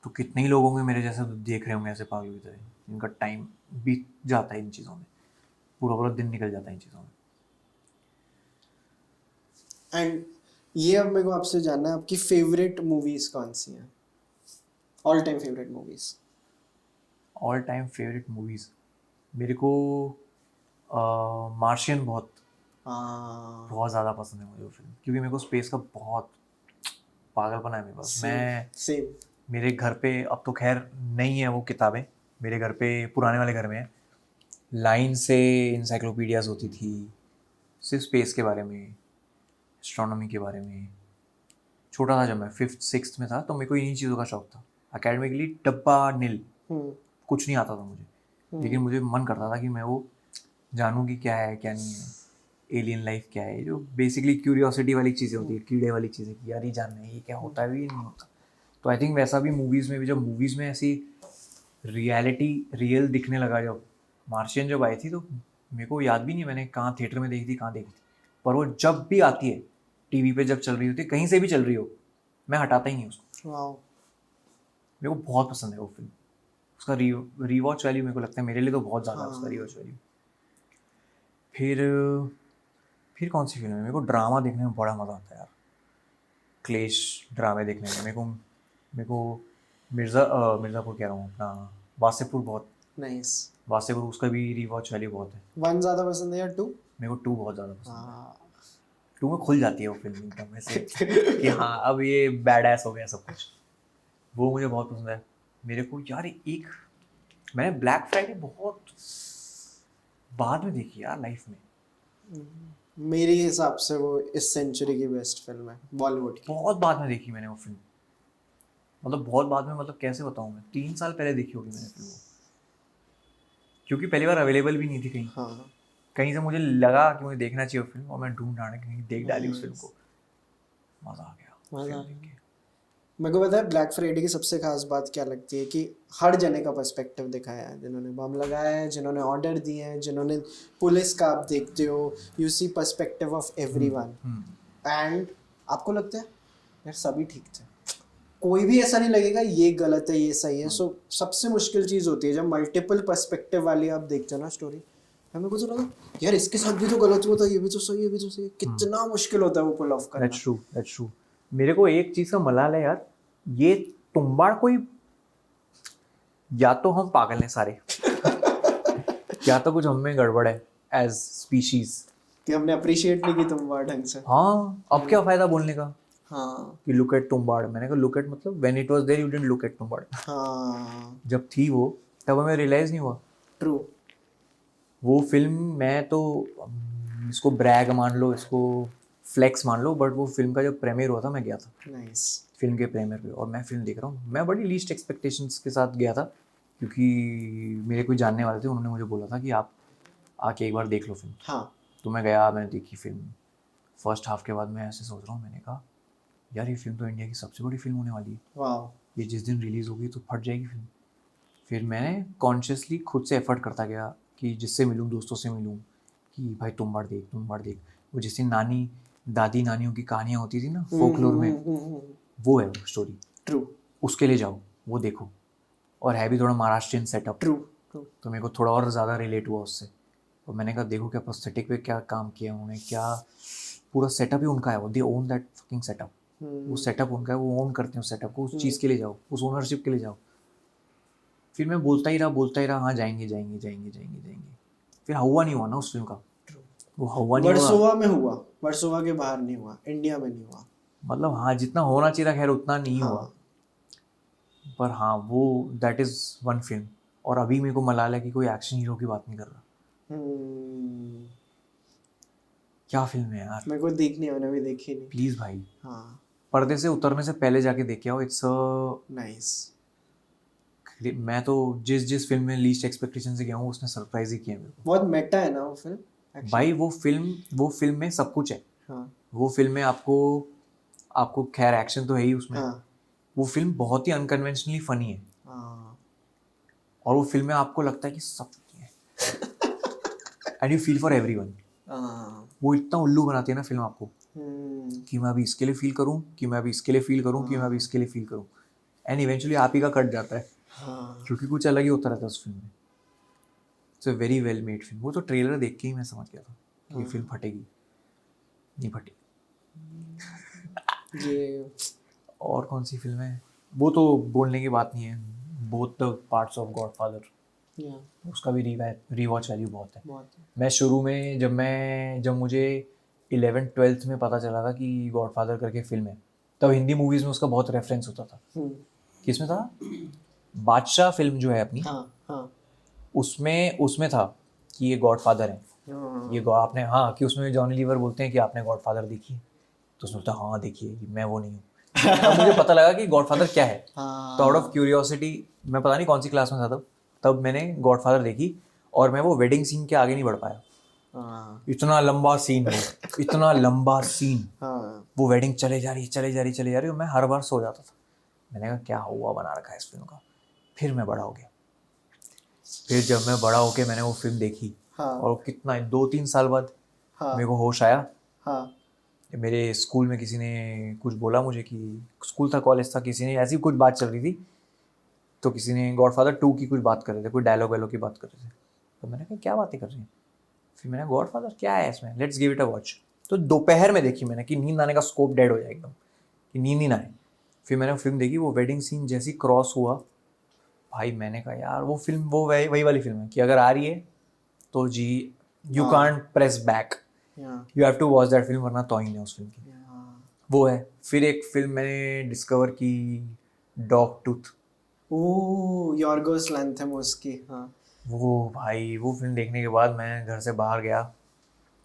तो कितने ही लोग होंगे मेरे जैसे तो देख रहे होंगे ऐसे पागलों की तरह, जिनका टाइम बीत जाता है इन चीज़ों में, पूरा पूरा दिन निकल जाता है इन चीज़ों में। एंड ये अब मेरे को आपसे जानना है, आपकी फेवरेट मूवीज कौन सी हैं? All time favourite movies. All time favourite movies मेरे को मार्शियन बहुत ज़्यादा पसंद है मुझे वो फिल्म, क्योंकि मेरे को स्पेस का बहुत पागलपना है मेरे पास। सेम। मेरे घर पे अब तो खैर नहीं है वो किताबें, मेरे घर पे पुराने वाले घर में है, लाइन से इंसाइक्लोपीडियाज होती थी, सिर्फ स्पेस के बारे में, एस्ट्रोनॉमी के बारे में। छोटा था जब मैं 5th 6th में था, तो मेरे को इन्हीं चीज़ों का शौक था। अकेडमिकली डब्बा नील, कुछ नहीं आता था मुझे, लेकिन मुझे मन करता था कि मैं वो जानूँ कि क्या है क्या नहीं है, एलियन लाइफ क्या है, जो बेसिकली क्यूरियोसिटी वाली चीज़ें होती है, कीड़े वाली चीज़ें, कि यार ये जानना है ये क्या होता है भी नहीं होता। तो आई थिंक वैसा भी मूवीज़ में भी, जब मूवीज़ में ऐसी रियल दिखने लगा, जब मार्शियन जब आई थी, तो मेरे को याद भी नहीं मैंने कहाँ थिएटर में देखी थी, पर वो जब भी आती है टीवी पे, जब चल रही होती है, कहीं से भी चल रही हो, मैं हटाता ही नहीं उसको। मेरे को बहुत पसंद है वो फिल्म, उसका रीवॉच वैल्यू मेरे को लगता है मेरे लिए तो बहुत ज़्यादा है उसका रीवॉच वैल्यू। फिर कौन सी फिल्म है? मेरे को ड्रामा देखने में बड़ा मज़ा आता है यार, क्लेश ड्रामे देखने में। मेरे को मिर्ज़ापुर कह रहा हूँ, अपना वासेपुर, बहुत नाइस। वासेपुर, उसका भी रीवॉच वैल्यू बहुत है। 1 ज़्यादा पसंद है या 2? मेरे को 2 बहुत ज़्यादा पसंद है। 2 में खुल जाती है वो फिल्म एकदम ऐसे कि हाँ अब ये बैड एस हो गया सब कुछ, वो मुझे बहुत पसंद है। मेरे को यार मैंने ब्लैक फ्राइडे बहुत बाद में देखी यार लाइफ में। मेरे हिसाब से वो इस सेंचुरी की बेस्ट फिल्म है बॉलीवुड की। बहुत बाद में देखी मैंने वो फिल्म, मतलब बहुत बाद में, मतलब कैसे बताऊँ मैं, 3 साल पहले देखी होगी मैंने फिल्म वो, क्योंकि पहली बार अवेलेबल भी नहीं थी कहीं। हाँ। कहीं से मुझे लगा कि मुझे देखना चाहिए वो फिल्म, और मैं ढूंढ ढांड कहीं देख डाली उस फिल्म को, मज़ा आ गया। मेरे को पता है ब्लैक फ्राइडे की सबसे खास बात क्या लगती है, कि हर जने का पर्सपेक्टिव दिखाया है, जिन्होंने बम लगाया है, जिन्होंने ऑर्डर दिए हैं, जिन्होंने पुलिस का आप देखते हो, you see perspective of everyone. And आपको लगता है यार सभी ठीक थे, कोई भी ऐसा नहीं लगेगा ये गलत है ये सही है। सो सबसे मुश्किल चीज़ होती है जब मल्टीपल पर्सपेक्टिव वाली आप देखते हो ना स्टोरी। हमें कुछ लगा यार इसके साथ भी तो गलत हुआ था, ये भी तो सही, ये भी तो सही। कितना मुश्किल होता है वो पुल ऑफ करना। That's true. मेरे को एक चीज़ का मलाल है यार, ये तुम्बाड़ कोई, या तो हम पागल हैं सारे क्या तो कुछ हम में गड़बड़ है एज स्पीशीज। कि हमने अप्रिशिएट नहीं की तुम्बाड़ ढंग से। हाँ, अब क्या फायदा बोलने का हाँ कि लुक एट तुम्बाड़। मैंने कहा लुक एट मतलब when it was there you didn't look at Tumbbad. हाँ जब थी वो तब हमें रियलाइज नहीं हुआ। ट्रू। वो फिल्म मैं तो इसको ब्रैग मान लो, इसको फ्लेक्स मान लो, बट वो फिल्म का जब प्रीमियर हुआ था मैं गया था नाइस। फिल्म के प्रीमियर पे, और मैं फिल्म देख रहा हूँ। मैं बड़ी लीस्ट एक्सपेक्टेशंस के साथ गया था क्योंकि मेरे कोई जानने वाले थे, उन्होंने मुझे बोला था कि आप आके एक बार देख लो फिल्म। हाँ तो मैं गया, मैंने देखी फिल्म। फर्स्ट हाफ के बाद मैं ऐसे सोच रहा हूँ, मैंने कहा यार ये फिल्म तो इंडिया की सबसे बड़ी फिल्म होने वाली है, वाह। ये जिस दिन रिलीज़ होगी तो फट जाएगी फिल्म। फिर मैंने कॉन्शियसली खुद से एफर्ट करता गया कि जिससे मिलूँ, दोस्तों से मिलूँ, कि भाई तुम बार देख, तुम बार देख। वो जैसे नानी दादी नानियों की कहानियाँ होती थी ना फोकलोर में, वो है वो स्टोरी। ट्रू उसके लिए जाओ, वो देखो। और है भी थोड़ा महाराष्ट्रियन सेटअप, ट्रू ट्रू। तो मेरे को थोड़ा और ज़्यादा रिलेट हुआ उससे। और मैंने कहा देखो क्या प्रोस्थेटिक पे क्या काम किया उन्होंने, क्या पूरा सेटअप ही उनका है, वो दे ओन दैट फकिंग सेटअप। वो सेटअप उनका है, वो ओन करते हैं उस सेटअप को, उस चीज़ के लिए जाओ, उस ओनरशिप के लिए जाओ। फिर मैं बोलता ही रहा, हाँ जाएंगे जाएंगे जाएंगे जाएंगे जाएंगे। फिर हुआ नहीं हुआ ना उस फिल्म का, वो हुआ नहीं हुआ। वर्सोवा में हुआ, वर्सोवा के बाहर नहीं हुआ, इंडिया में नहीं हुआ। मतलब हाँ, जितना होना चाहिए था खैर उतना नहीं हुआ। हाँ पर हाँ, वो दैट इज़ वन फिल्म। और अभी मेरे को मलाल है कि कोई एक्शन हीरो की बात नहीं कर रहा। क्या फिल्म है यार, मेरे को देखनी है, मैंने अभी देखी नहीं। प्लीज़ भाई, हाँ पर्दे से उतरने से पहले जाके देख के आओ। It's nice. मैं तो जिस जिस फिल्म में लीस्ट एक्सपेक्टेशन से गया हूँ उसने सरप्राइज ही किया मेरे को। बहुत मेटा है ना वो फिल्म actually। भाई वो फिल्म में सब कुछ है। हाँ वो फिल्म में आपको आपको खैर एक्शन तो है ही उसमें। हाँ वो फिल्म बहुत ही अनकन्वेंशनली फनी है, हाँ। और वो फिल्म में आपको लगता है कि सब है and you feel for everyone. हाँ वो इतना उल्लू बनाती है ना फिल्म आपको कि मैं अभी इसके लिए फील करूं, कि मैं अभी इसके लिए फील करूं, कि मैं अभी इसके लिए फील करूं। एंड इवेंचुअली आप ही का कट जाता है, हाँ क्योंकि कुछ अलग ही होता रहता है उस फिल्म में। It's a very well made film. वो तो ट्रेलर देख के ही मैं समझ गया था कि ये फिल्म फटेगी, नहीं फटी। ये और कौन सी फिल्म है, वो तो बोलने की बात नहीं है। Both the parts of godfather, या उसका भी रीवॉच वैल्यू बहुत है। बहुत। मैं शुरू में जब मुझे 11th-12th में पता चला था कि गॉडफादर करके फिल्म है, तब हिंदी मूवीज़ में उसका बहुत रेफरेंस होता था। किसमें था, बादशाह फिल्म जो है अपनी, हाँ हाँ उसमें था कि ये गॉडफादर है। हाँ ये आपने, हाँ, कि उसमें जॉनी लीवर बोलते हैं कि आपने गॉडफादर देखी है, तो उसने बोलता हाँ देखी है, मैं वो नहीं हूँ। तब मुझे पता लगा कि गॉडफादर क्या है। तो आउट ऑफ क्यूरियोसिटी, मैं पता नहीं कौन सी क्लास में था तब मैंने गॉडफादर देखी, और मैं वो वेडिंग सीन के आगे नहीं बढ़ पाया। हाँ इतना लंबा सीन है, इतना लंबा सीन। हाँ। वो वेडिंग चले जा रही चले जा रही चले जा रही, और मैं हर बार सो जाता था। मैंने कहा क्या हुआ बना रखा है इस फिल्म का। फिर मैं बड़ा हो गया, फिर जब मैं बड़ा होके मैंने वो फिल्म देखी, हाँ और कितना 2-3 साल बाद हाँ मेरे को होश आया। हाँ मेरे स्कूल में किसी ने कुछ बोला मुझे, कि स्कूल था कॉलेज था, किसी ने ऐसी कुछ बात चल रही थी, तो किसी ने गॉडफादर 2 की कुछ बात कर रहे थे, कोई डायलॉग वायलॉग की बात कर रहे थे। तो मैंने कहा क्या बातें कर रही हैं। फिर मैंने गॉडफादर क्या है इसमें, let's give it a watch. तो दोपहर में देखी मैंने कि नींद आने का स्कोप डेड हो जाए एकदम, कि नींद ही ना आए। फिर मैंने फिल्म देखी, वो वेडिंग सीन जैसी क्रॉस हुआ, भाई मैंने कहा यार वो फिल्म वो वही वाली फिल्म है कि अगर आ रही है तो जी यू कांट प्रेस बैक, या you have to watch that film, वरना तौहीन है उस फिल्म की। या। वो है। फिर एक फिल्म मैंने डिस्कवर की, डॉग टूथ। ओ यॉर्गोस लैंथेमोस की। हाँ वो भाई वो फिल्म देखने के बाद मैं घर से बाहर गया,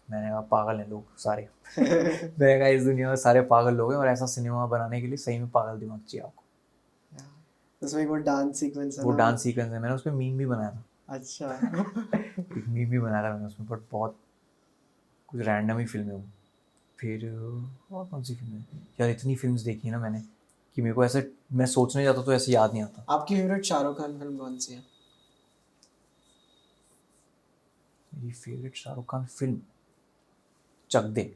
मैंने कहा पागल हैं लोग सारे। मैंने कहा इस दुनिया में सारे पागल लोग हैं, और ऐसा सिनेमा बनाने के लिए सही में पागल दिमाग चाहिए आपको। उसमें एक वो डांस सीक्वेंस है वो ना। डांस सीक्वेंस है, मैंने उस पर मीम भी बनाया था। अच्छा। एक मीम भी बनाया था मैंने उसमें, बट बहुत कुछ रैंडम ही फिल्म है वो। फिर और कौन सी फिल्म है यार, इतनी फिल्म्स देखी है ना मैंने कि मेरे को ऐसे, मैं सोचने जाता तो ऐसे याद नहीं आता। आपकी फेवरेट शाहरुख खान फिल्म कौन सी है? मेरी फेवरेट शाहरुख खान फिल्म चक दे।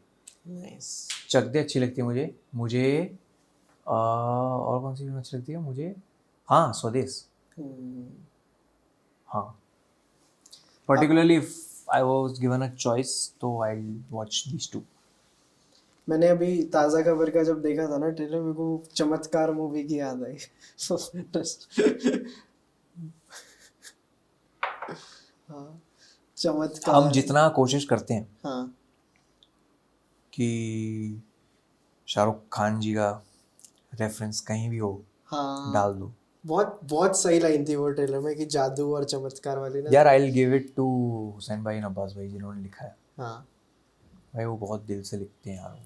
नाइस। चक दे अच्छी लगती है मुझे। और कौन सी फिल्म अच्छी लगती है मुझे, हाँ स्वदेश। हाँ, particularly if I was given a choice तो आई वॉच दीज टू। मैंने अभी ताज़ा खबर का जब देखा था ना ट्रेलर, मेरे को चमत्कार मूवी की याद आई। हाँ चमत्कार। हम जितना कोशिश करते हैं हाँ कि शाहरुख खान जी का रेफरेंस कहीं भी हो हाँ, डाल दो। बहुत बहुत सही लाइन थी वो ट्रेलर में कि जादू और चमत्कार वाली ना। यार I will give it to Hussain भाई एंड अब्बास भाई जिन्होंने लिखा है। हाँ भाई वो बहुत दिल से लिखते हैं यार वो।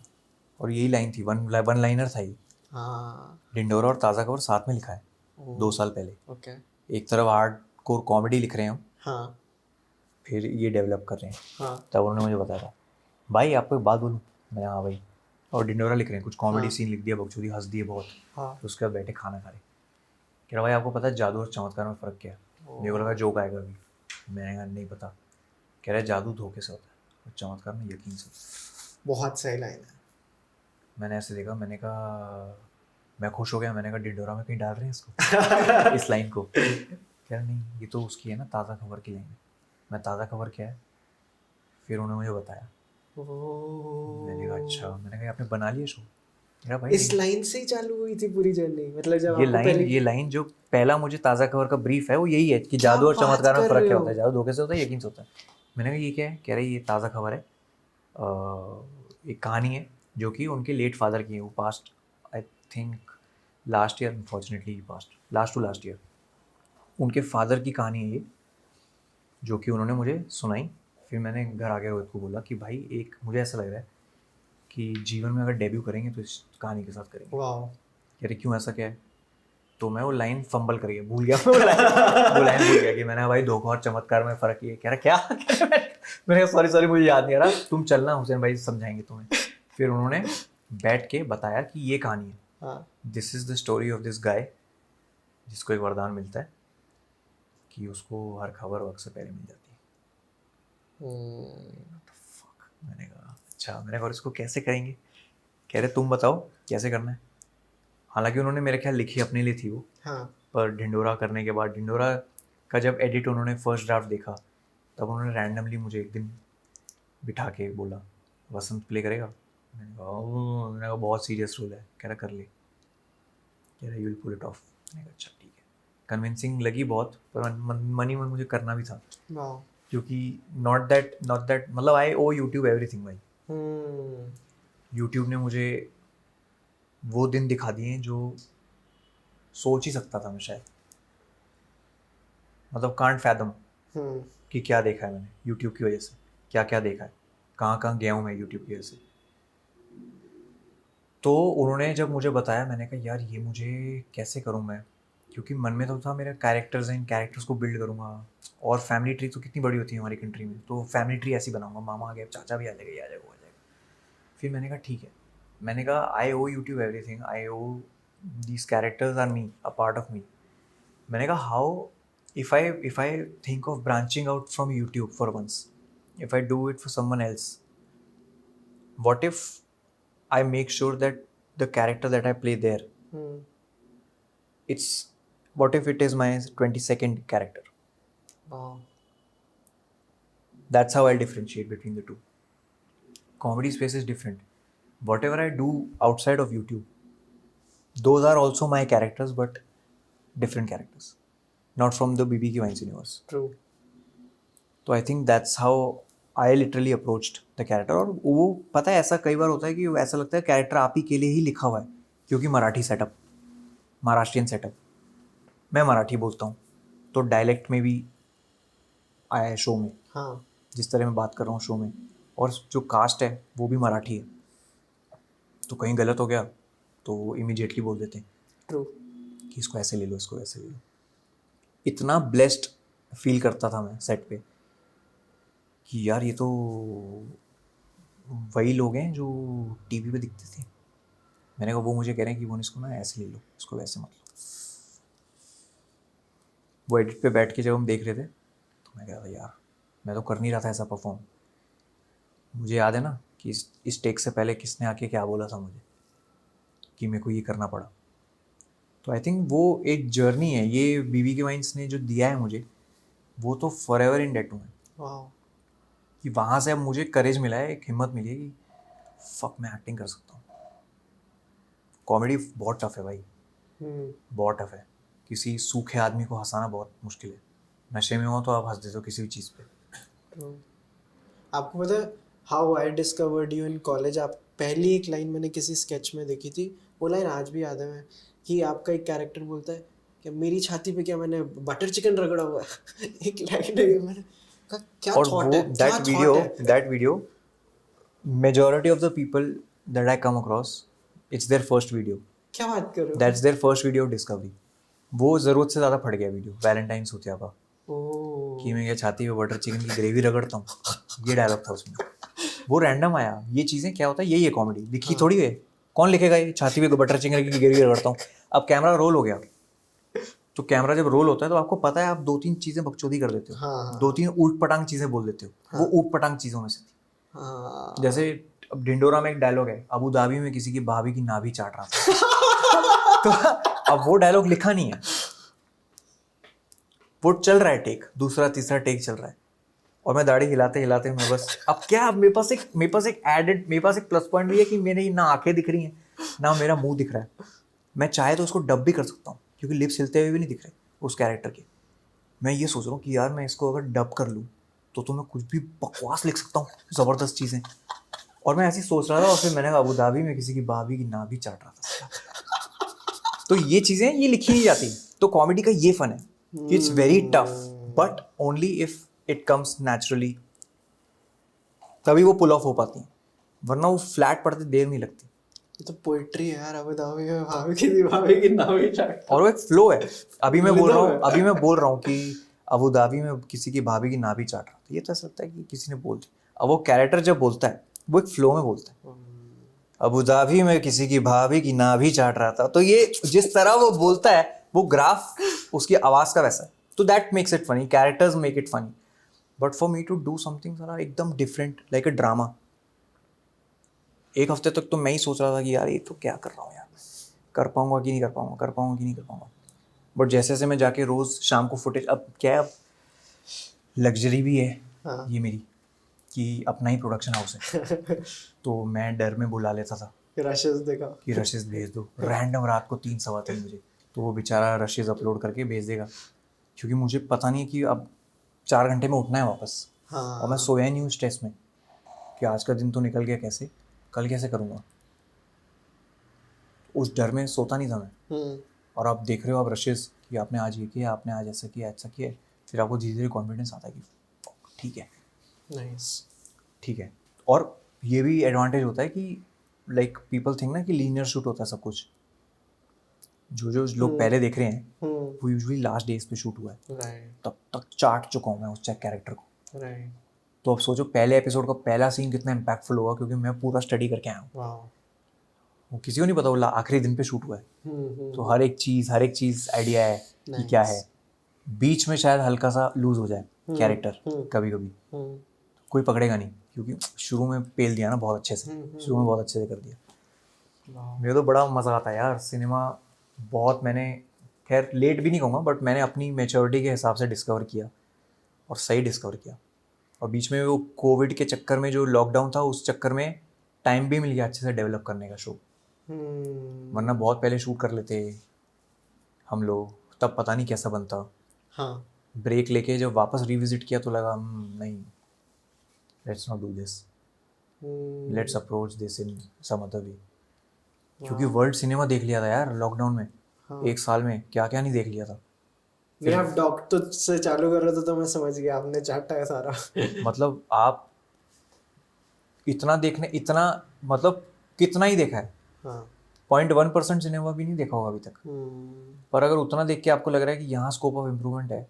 और यही लाइन थी, वन लाइनर था ये। हाँ। ढिंडोरा और ताज़ा खबर साथ में लिखा है ओ, 2 साल पहले। ओके। एक तरफ हार्ड कोर कॉमेडी लिख रहे हैं हम, हाँ फिर ये डेवलप कर रहे हैं। हाँ तब उन्होंने मुझे बताया था भाई आपको एक बात बोलूँ। मैंने हाँ भाई। और ढिंडोरा लिख रहे हैं, कुछ कॉमेडी हाँ सीन लिख दिया, बकचोदी हंस दिए बहुत। हाँ। फिर उसके बाद बैठे खाना खा रहे। कह रहा भाई आपको पता है जादू और चमत्कार में फ़र्क क्या है? मेरे को लगा जोक आएगा अभी। मैंने कहा नहीं पता। कह रहा है जादू धोखे से होता है और चमत्कार में यकीन से। बहुत सही लाइन है। मैंने ऐसे देखा, मैंने कहा मैं खुश हो गया। मैंने कहा ढिंडोरा में कहीं डाल रहे हैं इसको इस लाइन को। कह रहा नहीं ये तो उसकी है ना ताज़ा खबर की लाइन है। मैं ताज़ा खबर क्या है? फिर उन्होंने मुझे बताया। मैंने कहा अच्छा। मैंने कहा आपने बना लिया शो? मेरा भाई इस लाइन से ही चालू हुई थी पूरी जर्नी, मतलब जब ये आपको लाइन पहले। ये लाइन जो पहला मुझे ताज़ा खबर का ब्रीफ है वो यही है कि क्या जादू और बात चमत्कार में कर फ़र्क रहे क्या हो? होता है? जादू धोखे से होता है, यकीन से होता है। मैंने कहा ये क्या है? कह रहे ये ताज़ा खबर है। एक कहानी है जो कि उनके लेट फादर की है। वो passed I think last year, unfortunately passed last to last year. उनके फादर की कहानी है ये, जो कि उन्होंने मुझे सुनाई। फिर मैंने घर आके रोहित को बोला कि भाई एक मुझे ऐसा लग रहा है कि जीवन में अगर डेब्यू करेंगे तो इस कहानी के साथ करेंगे। वाह। कह रहे क्यों, ऐसा क्या है? तो मैं वो लाइन फंबल कर गया, भूल गया वो लाइन भूल गया कि मैंने कहा भाई धोखा और चमत्कार में फ़र्क ये। कह रहा क्या मैंने कहा सॉरी सॉरी मुझे याद नहीं आ रहा, तुम चलना हुसैन भाई समझाएंगे तुम्हें। फिर उन्होंने बैठ के बताया कि ये कहानी है, हाँ this is the story of this guy जिसको एक वरदान मिलता है कि उसको हर खबर वक्त से पहले मिल जाती है। Fuck, मैंने कहा अच्छा। मैंने कहा और इसको कैसे करेंगे? कह रहे तुम बताओ कैसे करना है। हालांकि उन्होंने मेरे ख्याल लिखी अपने लिए थी वो, हाँ पर ढिंडोरा करने के बाद ढिंडोरा का जब एडिट उन्होंने फर्स्ट ड्राफ्ट देखा तब उन्होंने रैंडमली मुझे एक दिन बिठा के बोला वसंत प्ले करेगा? मैंने कहा "ओह", मैंने कहा बहुत सीरियस रोल है। कह रहा कर ले। कह रहा you will pull it off. मैंने कहा अच्छा ठीक है। कन्विंसिंग लगी बहुत, पर मन ही मन मुझे करना भी था वाह। क्योंकि नॉट दैट मतलब आई ओ यूट्यूब एवरीथिंग भाई। यूट्यूब ने मुझे वो दिन दिखा दिए जो सोच ही सकता था मैं शायद। मतलब कांट फैदम कि क्या देखा है मैंने यूट्यूब की वजह से, क्या क्या देखा है, कहाँ कहाँ गया हूँ मैं यूट्यूब की वजह से। तो उन्होंने जब मुझे बताया मैंने कहा यार ये मुझे कैसे करूँ मैं, क्योंकि मन में तो था मेरे कैरेक्टर्स हैं, इन कैरेक्टर्स को बिल्ड करूँगा। और फैमिली ट्री तो कितनी बड़ी होती है हमारी कंट्री में, तो फैमिली ट्री ऐसी बनाऊँगा, मामा आ गया, चाचा भी आ जाएगा, ये आ जाएगा, वो आ जाएगा। फिर मैंने कहा ठीक है। मैंने कहा I owe YouTube everything, I owe these characters are me, a part of me. मैंने कहा how if I think of branching out from YouTube for once, if I do it for someone else, what if I make sure that the character that I play there, it's what if it is my 22nd character? वाह। That's how I'll differentiate between the two. Comedy space is different. Whatever I do outside of YouTube, those are also my characters, but different characters, not from the BB Vines universe. True. तो I think that's how I literally approached the character. और वो पता है ऐसा कई बार होता है कि ऐसा लगता है कैरेक्टर आप ही के लिए ही लिखा हुआ है, क्योंकि मराठी सेटअप, महाराष्ट्रियन सेटअप, मैं मराठी बोलता हूँ तो डायलेक्ट में भी आया है शो में, हाँ जिस तरह मैं बात कर रहा हूँ शो में। और जो कास्ट है वो भी मराठी है, तो कहीं गलत हो गया तो इमीडिएटली बोल देते हैं ट्रू। कि इसको ऐसे ले लो, इसको वैसे ले लो। इतना ब्लेस्ड फील करता था मैं सेट पे कि यार ये तो वही लोग हैं जो टीवी पे दिखते थे। मैंने कहा वो मुझे कह रहे हैं कि वो इसको ना ऐसे ले लो, इसको वैसे मत लो। वो एडिट पे बैठ के जब हम देख रहे थे तो मैं कह रहा था यार मैं तो कर नहीं रहा था ऐसा परफॉर्म। मुझे याद है ना कि इस टेक से पहले किसने आके क्या बोला था मुझे कि मेरे को ये करना पड़ा। तो आई थिंक वो एक जर्नी है, ये बीबी के वाइन्स ने जो दिया है मुझे, वो तो फॉर एवर इन डेट हूँ मैं। वाह। कि वहाँ से अब मुझे करेज मिला है, एक हिम्मत मिली है कि फक मैं एक्टिंग कर सकता हूँ। कॉमेडी बहुत टफ है भाई, बहुत टफ है। किसी सूखे आदमी को हंसाना बहुत मुश्किल है। नशे में हो तो आप हंस देते हो किसी भी चीज़ पे, आपको पता है how I discovered you in college? आप पहली एक लाइन मैंने किसी स्केच में देखी थी, वो लाइन आज भी याद है मैं, कि आपका एक कैरेक्टर बोलता है कि मेरी छाती पे क्या मैंने बटर चिकन रगड़ा हुआ है। एक लाइन है, मैंने कहा क्या और थॉट वो है, क्या थॉट है। That video majority of the people that I come across, it's their first video. क्या बात कर रहे हो? That's their first video of discovery. वो ज़रूरत से ज़्यादा फट गया वीडियो वैलेंटाइंस होते का ओह कि मैं ये छाती पे बटर चिकन की ग्रेवी रगड़ता हूँ, ये डायलॉग था उसमें। वो रैंडम आया। ये चीज़ें क्या होता है, यही है कॉमेडी, लिखी थोड़ी है। कौन लिखेगा ये छाती पे बटर चिकन की ग्रेवी रगड़ता हूँ? अब कैमरा रोल हो गया, तो कैमरा जब रोल होता है तो आपको पता है आप 2-3 चीज़ें बकचोदी कर देते हो, हाँ 2-3 ऊट पटांग चीज़ें बोल देते हो। वो ऊट पटांग चीज़ों में से थी। हाँ जैसे अब ढिंडोरा में एक डायलॉग है, अबू धाबी में किसी की भाभी की नाभि चाट रहा था। तो अब वो डायलॉग लिखा नहीं है, वो चल रहा है, टेक दूसरा तीसरा टेक चल रहा है, और मैं दाढ़ी हिलाते हिलाते मैं बस अब क्या, मेरे पास एक प्लस पॉइंट भी है कि मेरी ना आंखें दिख रही हैं ना मेरा मुंह दिख रहा है। मैं चाहे तो उसको डब भी कर सकता हूँ, क्योंकि लिप्स हिलते हुए भी नहीं दिख रहे उस कैरेक्टर के। मैं ये सोच रहा हूँ कि यार मैं इसको अगर डब कर लूँ तो मैं कुछ भी बकवास लिख सकता हूँ, ज़बरदस्त चीज़ें। और मैं ऐसे ही सोच रहा था, और फिर मैंने अबू धाबी में किसी की भाभी की नाभि चाट रहा था। तो ये चीज़ें ये लिखी नहीं जाती। तो कॉमेडी का ये फन है कि it's very tough, but only if it comes naturally, तभी वो पुल ऑफ हो पाती हैं, वरना वो फ्लैट पड़ते देर नहीं लगती। ये तो पोएट्री है यार। अबू धाबी में भाभी की नाभि चाट। और वो एक फ्लो है। अभी मैं बोल Rhythm रहा हूँ कि अबू धाबी में किसी की भाभी की नाभि चाट रहा था, ये तो ऐसा लगता है कि किसी ने बोल दी। अब वो कैरेक्टर जब बोलता है वो एक फ्लो में बोलता है, अबू धाबी में किसी की भाभी की नाभि चाट रहा था, तो ये जिस तरह वो बोलता है, वो ग्राफ उसकी आवाज का वैसा है, तो that makes it funny, characters make it funny. But for me to do something सारा एकदम डिफरेंट लाइक अ ड्रामा, एक हफ्ते तक तो मैं ही सोच रहा था कि यार ये तो क्या कर रहा हूँ यार, कर पाऊंगा कि नहीं कर पाऊंगा, कर पाऊंगा कि नहीं कर पाऊंगा। बट जैसे जैसे मैं जाके रोज़ शाम को फुटेज, अब क्या है, अब लग्जरी भी है हाँ। ये मेरी कि अपना ही प्रोडक्शन हाउस है। तो मैं डर में बुला लेता था रशेस देखा कि रशेस भेज दो रैंडम रात को 3-3 बजे, तो वो बेचारा रशेस अपलोड करके भेज देगा, क्योंकि मुझे पता नहीं कि अब 4 घंटे में उठना है वापस। हाँ। और मैं सोया नहीं हूँ स्ट्रेस में कि आज का दिन तो निकल गया, कैसे कल कैसे करूँगा, उस डर में सोता नहीं था मैं। और आप देख रहे हो, आप रशेस कि आपने आज ये किया, आपने आज ऐसा किया, फिर आपको धीरे धीरे कॉन्फिडेंस आता है कि ठीक है, नाइस, ठीक है। और ये भी एडवांटेज होता है कि लाइक पीपल थिंक ना कि लीनियर शूट होता है सब कुछ, जो लोग पहले देख रहे हैं वो यूजुअली लास्ट डेज पे शूट हुआ है, तब तक चाट चुका हूँ मैं उस कैरेक्टर को। तो अब सोचो पहले एपिसोड का पहला सीन कितना इम्पैक्टफुल होगा, क्योंकि मैं पूरा स्टडी करके आया हूँ। वो किसी को नहीं पता, वो आखिरी दिन पे शूट हुआ है। तो हर एक चीज़ आइडिया है कि क्या है। बीच में शायद हल्का सा लूज हो जाए कैरेक्टर कभी कभी, कोई पकड़ेगा नहीं, क्योंकि शुरू में पेल दिया ना बहुत अच्छे से, शुरू में बहुत अच्छे से कर दिया। मेरे तो बड़ा मज़ा आता है यार सिनेमा, बहुत मैंने खैर लेट भी नहीं कहूँगा, बट मैंने अपनी मैच्योरिटी के हिसाब से डिस्कवर किया, और सही डिस्कवर किया। और बीच में वो कोविड के चक्कर में जो लॉकडाउन था, उस चक्कर में टाइम भी मिल गया अच्छे से डेवलप करने का शो, वरना बहुत पहले शूट कर लेते हम लोग, तब पता नहीं कैसा बनता। हाँ। ब्रेक लेके जब वापस रिविजिट किया तो लगा नहीं, let's not do this, let's approach this in some other way. क्योंकि वर्ल्ड सिनेमा देख लिया था यार लॉकडाउन में। हाँ। 1 साल में क्या क्या नहीं देख लिया था। नहीं, आप डॉक्टर से चालू कर रहे थे तो मैं समझ गया आपने चाटा है सारा। मतलब आप इतना देखने, इतना मतलब कितना ही देखा है, 0.1% सिनेमा भी नहीं देखा होगा अभी तक। पर अगर उतना देख के आपको लग रहा है कि यहाँ स्कोप ऑफ इम्प्रूवमेंट है,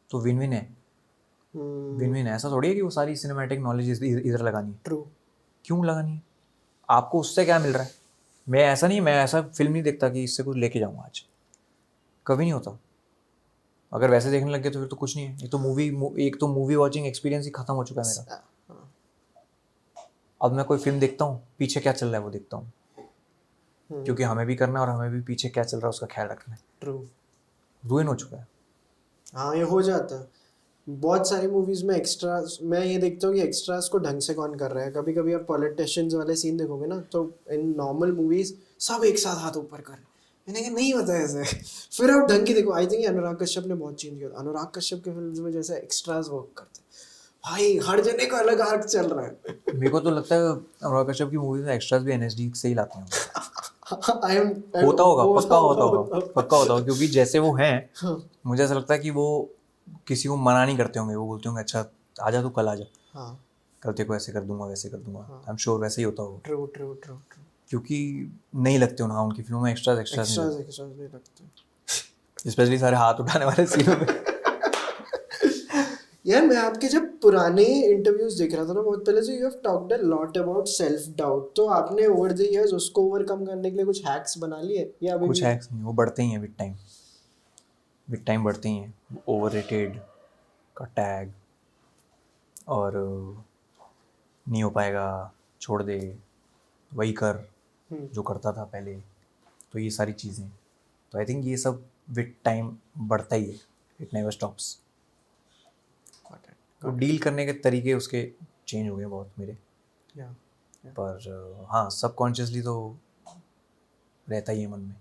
तो विन विन है। विन विन है। ऐसा थोड़ी है कि वो सारी सिनेमैटिक नॉलेज इधर लगानी है। ट्रू। क्यों लगानी है? आपको उससे क्या मिल रहा है? मैं ऐसा फिल्म नहीं देखता कि इससे कुछ लेके जाऊँगा आज, कभी नहीं होता। अगर वैसे देखने लग गए तो फिर तो कुछ नहीं है। एक तो मूवी वॉचिंग एक्सपीरियंस ही खत्म हो चुका है मेरा। अब मैं कोई फिल्म देखता हूँ, पीछे क्या चल रहा है वो देखता हूँ, क्योंकि हमें भी करना है और हमें भी पीछे क्या चल रहा है उसका ख्याल रखना है। ट्रू। रुइन हो चुका है। हाँ, ये हो जाता है। बहुत सारी मूवीज में एक्स्ट्रास, मैं ये देखता हूँ कि एक्स्ट्रास को ढंग से कौन कर रहा है। कभी कभी आप पॉलिटिशियंस वाले सीन देखोगे ना, तो इन नॉर्मल मूवीज सब एक साथ हाथ ऊपर कर रहे हैं। मैंने कहा नहीं होता है ऐसे। फिर आप ढंग की देखो। आई थिंक अनुराग कश्यप ने बहुत चेंज किया। अनुराग कश्यप के फिल्म में जैसे एक्स्ट्रास वर्क करते, भाई हर जने का अलग आर्क चल रहा है. मेरे को तो लगता है अनुराग कश्यप की मूवीज में एक्स्ट्रास भी एनएसडी से ही लाते हैं. आई एम होता होगा, पक्का होता होगा, पक्का होता होगा, क्योंकि जैसे वो हैं मुझे ऐसा लगता है कि वो किसी को मना नहीं करते होंगे. वो बोलते होंगे अच्छा आजा, तू कल आजा, हाँ कल तेरे को ऐसे कर दूंगा, वैसे कर दूंगा. आई एम श्योर वैसे ही होता होगा, ट्रू ट्रू ट्रू ट्रू. क्योंकि नहीं लगते ना उनकी फिल्मों में एक्स्ट्रास एक्स्ट्रास नहीं लगते स्पेशली सारे हाथ उठाने वाले सीनों में. यार. मैं आपके जब पुराने इंटरव्यूज देख रहा था ना बहुत पहले से, you have talked a lot about self doubt. तो आपने ओवर द इयर्स उसको ओवरकम करने के लिए कुछ हैक्स बना लिए या अभी कुछ भी? हैक्स नहीं, वो बढ़ते ही हैं विद टाइम बढ़ते ही हैं. ओवररेटेड का टैग, और नहीं हो पाएगा, छोड़ दे, वही कर जो करता था पहले. तो ये सारी चीज़ें, तो आई थिंक ये सब विद टाइम बढ़ता ही है. It never stops. तो डील करने के तरीके उसके चेंज हो गए बहुत मेरे. Yeah. पर हाँ, सबकॉन्शियसली तो रहता ही है मन में.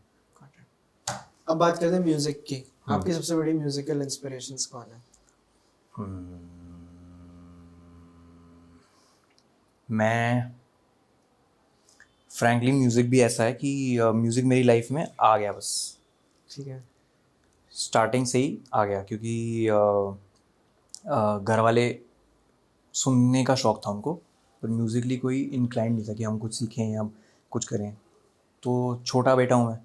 अब बात करते हैं म्यूजिक की. आपकी सबसे बड़ी म्यूजिकल इंस्पिरेशंस कौन है? मैं फ्रैंकली म्यूज़िक भी ऐसा है कि म्यूज़िक मेरी लाइफ में आ गया बस. ठीक है. स्टार्टिंग से ही आ गया, क्योंकि घर वाले सुनने का शौक़ था उनको, पर म्यूज़िकली कोई इंक्लाइंड नहीं था कि हम कुछ सीखें या कुछ करें. तो छोटा बेटा हूँ मैं,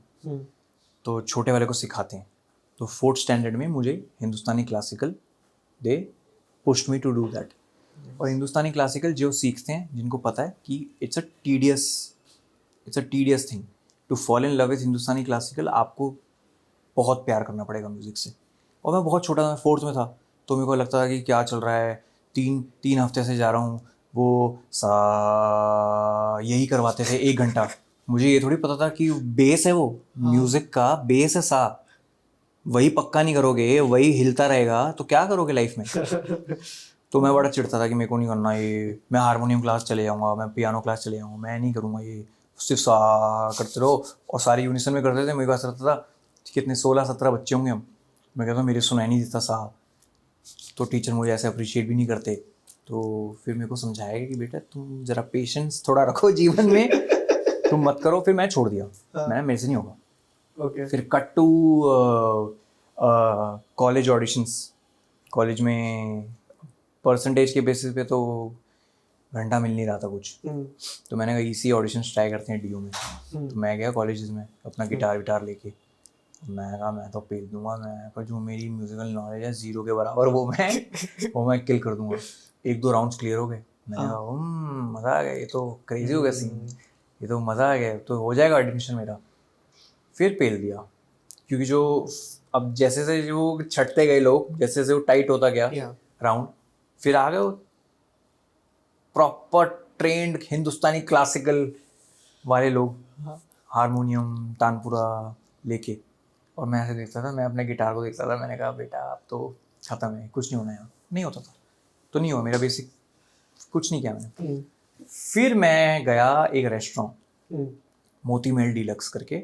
तो छोटे वाले को सिखाते हैं. तो 4th स्टैंडर्ड में मुझे Hindustani classical they pushed me to do that. और हिंदुस्तानी क्लासिकल जो सीखते हैं, जिनको पता है कि it's a tedious thing to fall in love with Hindustani classical. आपको बहुत प्यार करना पड़ेगा म्यूज़िक से. और मैं बहुत छोटा था, 4th में था, तो मेरे को लगता था कि क्या चल रहा है, तीन हफ्ते से जा रहा हूँ, वो सा यही करवाते थे 1 घंटा. मुझे ये थोड़ी पता था कि बेस है, वो म्यूज़िक का बेस है सा. वही पक्का नहीं करोगे, वही हिलता रहेगा, तो क्या करोगे लाइफ में. तो मैं बड़ा चिढ़ता था कि मेरे को नहीं करना ये. मैं हारमोनियम क्लास चले जाऊँगा, मैं पियानो क्लास चले जाऊँगा, मैं नहीं करूँगा ये. सिर्फ सा करते रहो, और सारे यूनिसन में करते थे. मेरे पास रहता था कितने 16-17 बच्चे होंगे हम. मैं कहता हूँ मेरे सुनाई नहीं देता सा. तो टीचर मुझे ऐसे अप्रिशिएट भी नहीं करते. तो फिर मेरे को समझाया कि बेटा तुम ज़रा पेशेंस थोड़ा रखो जीवन में, तुम मत करो. फिर मैं छोड़ दिया, मैंने मेरे से नहीं होगा. Okay. फिर cut to college auditions. College में परसेंटेज के बेसिस पे तो घंटा मिल नहीं रहा था कुछ. तो मैंने कहा इसी ऑडिशंस ट्राई करते हैं डीयू में. तो मैं गया कॉलेजेस में अपना गिटार विटार लेके. मैं कहा मैं तो पेल दूंगा, मैं पर जो मेरी म्यूजिकल नॉलेज है 0 के बराबर, वो मैं किल कर दूंगा. 1-2 राउंड्स क्लियर हो गए. मैंने कहा मज़ा आ गया, ये तो क्रेजी हो गया सीन, ये तो मज़ा आ गया, तो हो जाएगा एडमिशन मेरा. फिर पेल दिया, क्योंकि जो अब जैसे से जो छटते गए लोग, जैसे जैसे वो टाइट होता गया राउंड, फिर आ गए वो प्रॉपर ट्रेंड हिंदुस्तानी क्लासिकल वाले लोग, हारमोनियम तानपुरा लेके. और मैं ऐसे देखता था, मैं अपने गिटार को देखता था. मैंने कहा बेटा अब तो ख़त्म है, कुछ नहीं होना है. नहीं होता था तो नहीं हुआ, मेरा बेसिक कुछ नहीं किया मैंने. फिर मैं गया एक रेस्टोरेंट, मोती महल डीलक्स करके,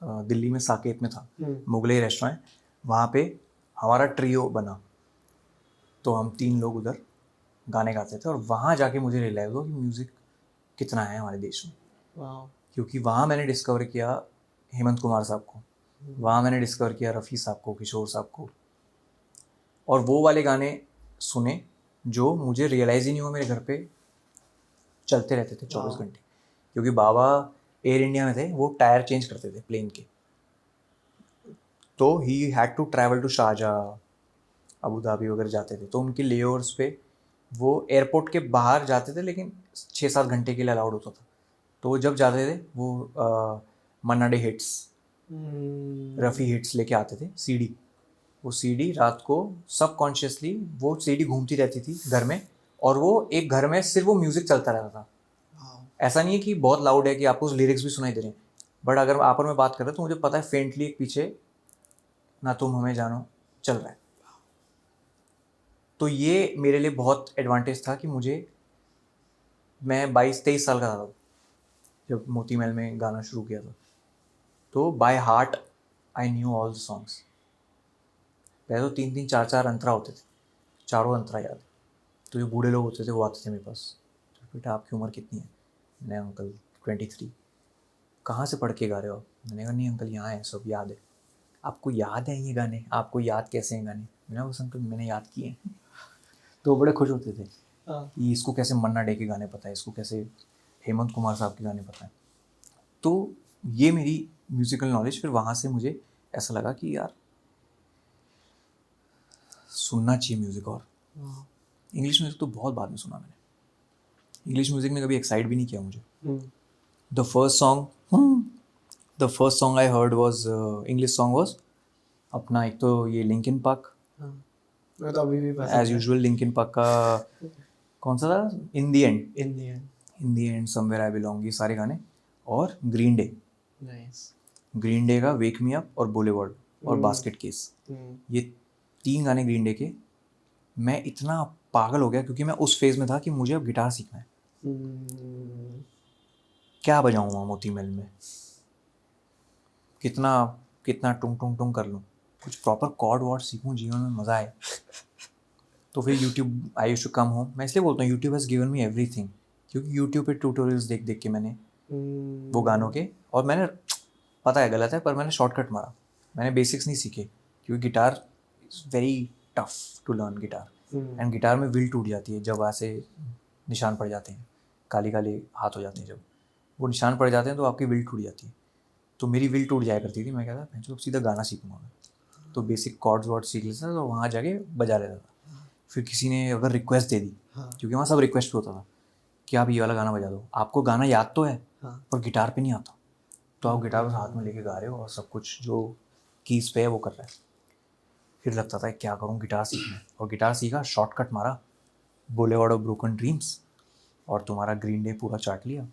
दिल्ली में साकेत में था, मुगलई रेस्टोरेंट. वहाँ पे हमारा ट्रियो बना. तो हम 3 लोग उधर गाने गाते थे. और वहाँ जाके मुझे रियलाइज हुआ कि म्यूज़िक कितना है हमारे देश में. क्योंकि वहाँ मैंने डिस्कवर किया हेमंत कुमार साहब को, वहाँ मैंने डिस्कवर किया रफ़ी साहब को, किशोर साहब को. और वो वाले गाने सुने जो मुझे रियलाइज़ ही नहीं हुआ मेरे घर पे चलते रहते थे 24 घंटे. क्योंकि बाबा एयर इंडिया में थे, वो टायर चेंज करते थे प्लेन के. तो he had to travel to Sharjah, Abu Dhabi वगैरह जाते थे. तो उनके लेओवर्स पे वो एयरपोर्ट के बाहर जाते थे, लेकिन 6-7 घंटे के लिए अलाउड होता था. तो वो जब जाते थे वो मन्ना डे हिट्स, रफ़ी हिट्स लेके आते थे सीडी. वो सीडी रात को सबकॉन्शियसली वो सीडी घूमती रहती थी घर में, और वो एक घर में सिर्फ वो म्यूज़िक चलता रहता था. ऐसा नहीं है कि बहुत लाउड है कि आपको उस लिरिक्स भी सुनाई दे रहे हैं, बट अगर आप और मैं बात कर रहे हैं तो मुझे पता है फेंटली एक पीछे ना तुम हमें जानो चल रहा है. तो ये मेरे लिए बहुत एडवांटेज था कि मैं 22-23 साल का था जब मोती महल में गाना शुरू किया था. तो by heart I knew all the songs. पहले तो 3-3, 4-4 अंतरा होते थे, चारों अंतरा याद. तो जो बूढ़े लोग होते थे वो आते थे मेरे पास, तो बेटा आपकी उम्र कितनी है? मैंने अंकल 23। कहाँ से पढ़ के गा रहे हो आप? मैंने कहा नहीं अंकल यहाँ है, सब याद है। आपको याद है ये गाने? आपको याद कैसे हैं गाने? मैंने बस अंकल मैंने याद किए हैं। तो वो बड़े खुश होते थे कि इसको कैसे मन्ना डे के गाने पता है, इसको कैसे हेमंत कुमार साहब के गाने पता है। तो ये मेरी म्यूज़िकल नॉलेज, फिर वहाँ से मुझे ऐसा लगा कि यार सुनना चाहिए म्यूज़िक। और इंग्लिश म्यूज़िक तो बहुत बाद में सुना मैंने। इंग्लिश म्यूज़िक ने कभी एक्साइट भी नहीं किया मुझे। The first song I heard was English song was अपना, एक तो ये लिंकिन पार्क, मैं तो अभी भी एज यूजुअल लिंकिन पार्क का कौन सा था, in the end, somewhere I belong, ये सारे गाने। और ग्रीन डे, ग्रीन डे का वेक मी अप और बुलेवर्ड और बास्केट केस, ये 3 गाने ग्रीन डे के। मैं इतना पागल हो गया क्योंकि मैं उस फेज में था कि मुझे अब गिटार सीखना है। क्या बजाऊँ वहाँ मोती महल में, कितना कितना टुंग टुंग टुंग कर लूँ, कुछ प्रॉपर कॉर्ड वॉर्ड सीखूँ, जीवन में मज़ा आए। तो फिर YouTube, I used to come home. मैं इसलिए बोलता हूँ YouTube has given me everything, क्योंकि यूट्यूब पे ट्यूटोरियल्स देख देख के मैंने वो गानों के, और मैंने, पता है गलत है पर मैंने शॉर्टकट मारा, मैंने बेसिक्स नहीं सीखे, क्योंकि guitar is very tough to learn guitar. And guitar में विल टूट जाती है जब ऐसे निशान पड़ जाते हैं, काली काली हाथ हो जाते हैं, जब वो निशान पड़ जाते हैं तो आपकी विल टूट जाती है। तो मेरी विल टूट जाया करती थी। मैं कहता मैं तो सीधा गाना सीखूंगा मैं, तो बेसिक कॉर्ड्स वॉर्ड सीख लेता था, तो वहाँ जाके बजा लेता था। फिर किसी ने अगर रिक्वेस्ट दे दी, क्योंकि वहाँ सब रिक्वेस्ट होता था कि आप ये वाला गाना बजा दो, आपको गाना याद तो है पर गिटार पे नहीं आता, तो आप गिटार बस हाथ में लेके गा रहे हो और सब कुछ जो कीज पे है वो कर रहा है। फिर लगता था क्या करूँ, गिटार सीखना है। और गिटार सीखा, शॉर्टकट मारा, बुलेवार्ड ऑफ ब्रोकन ड्रीम्स, और तुम्हारा ग्रीन डे पूरा चाट लिया।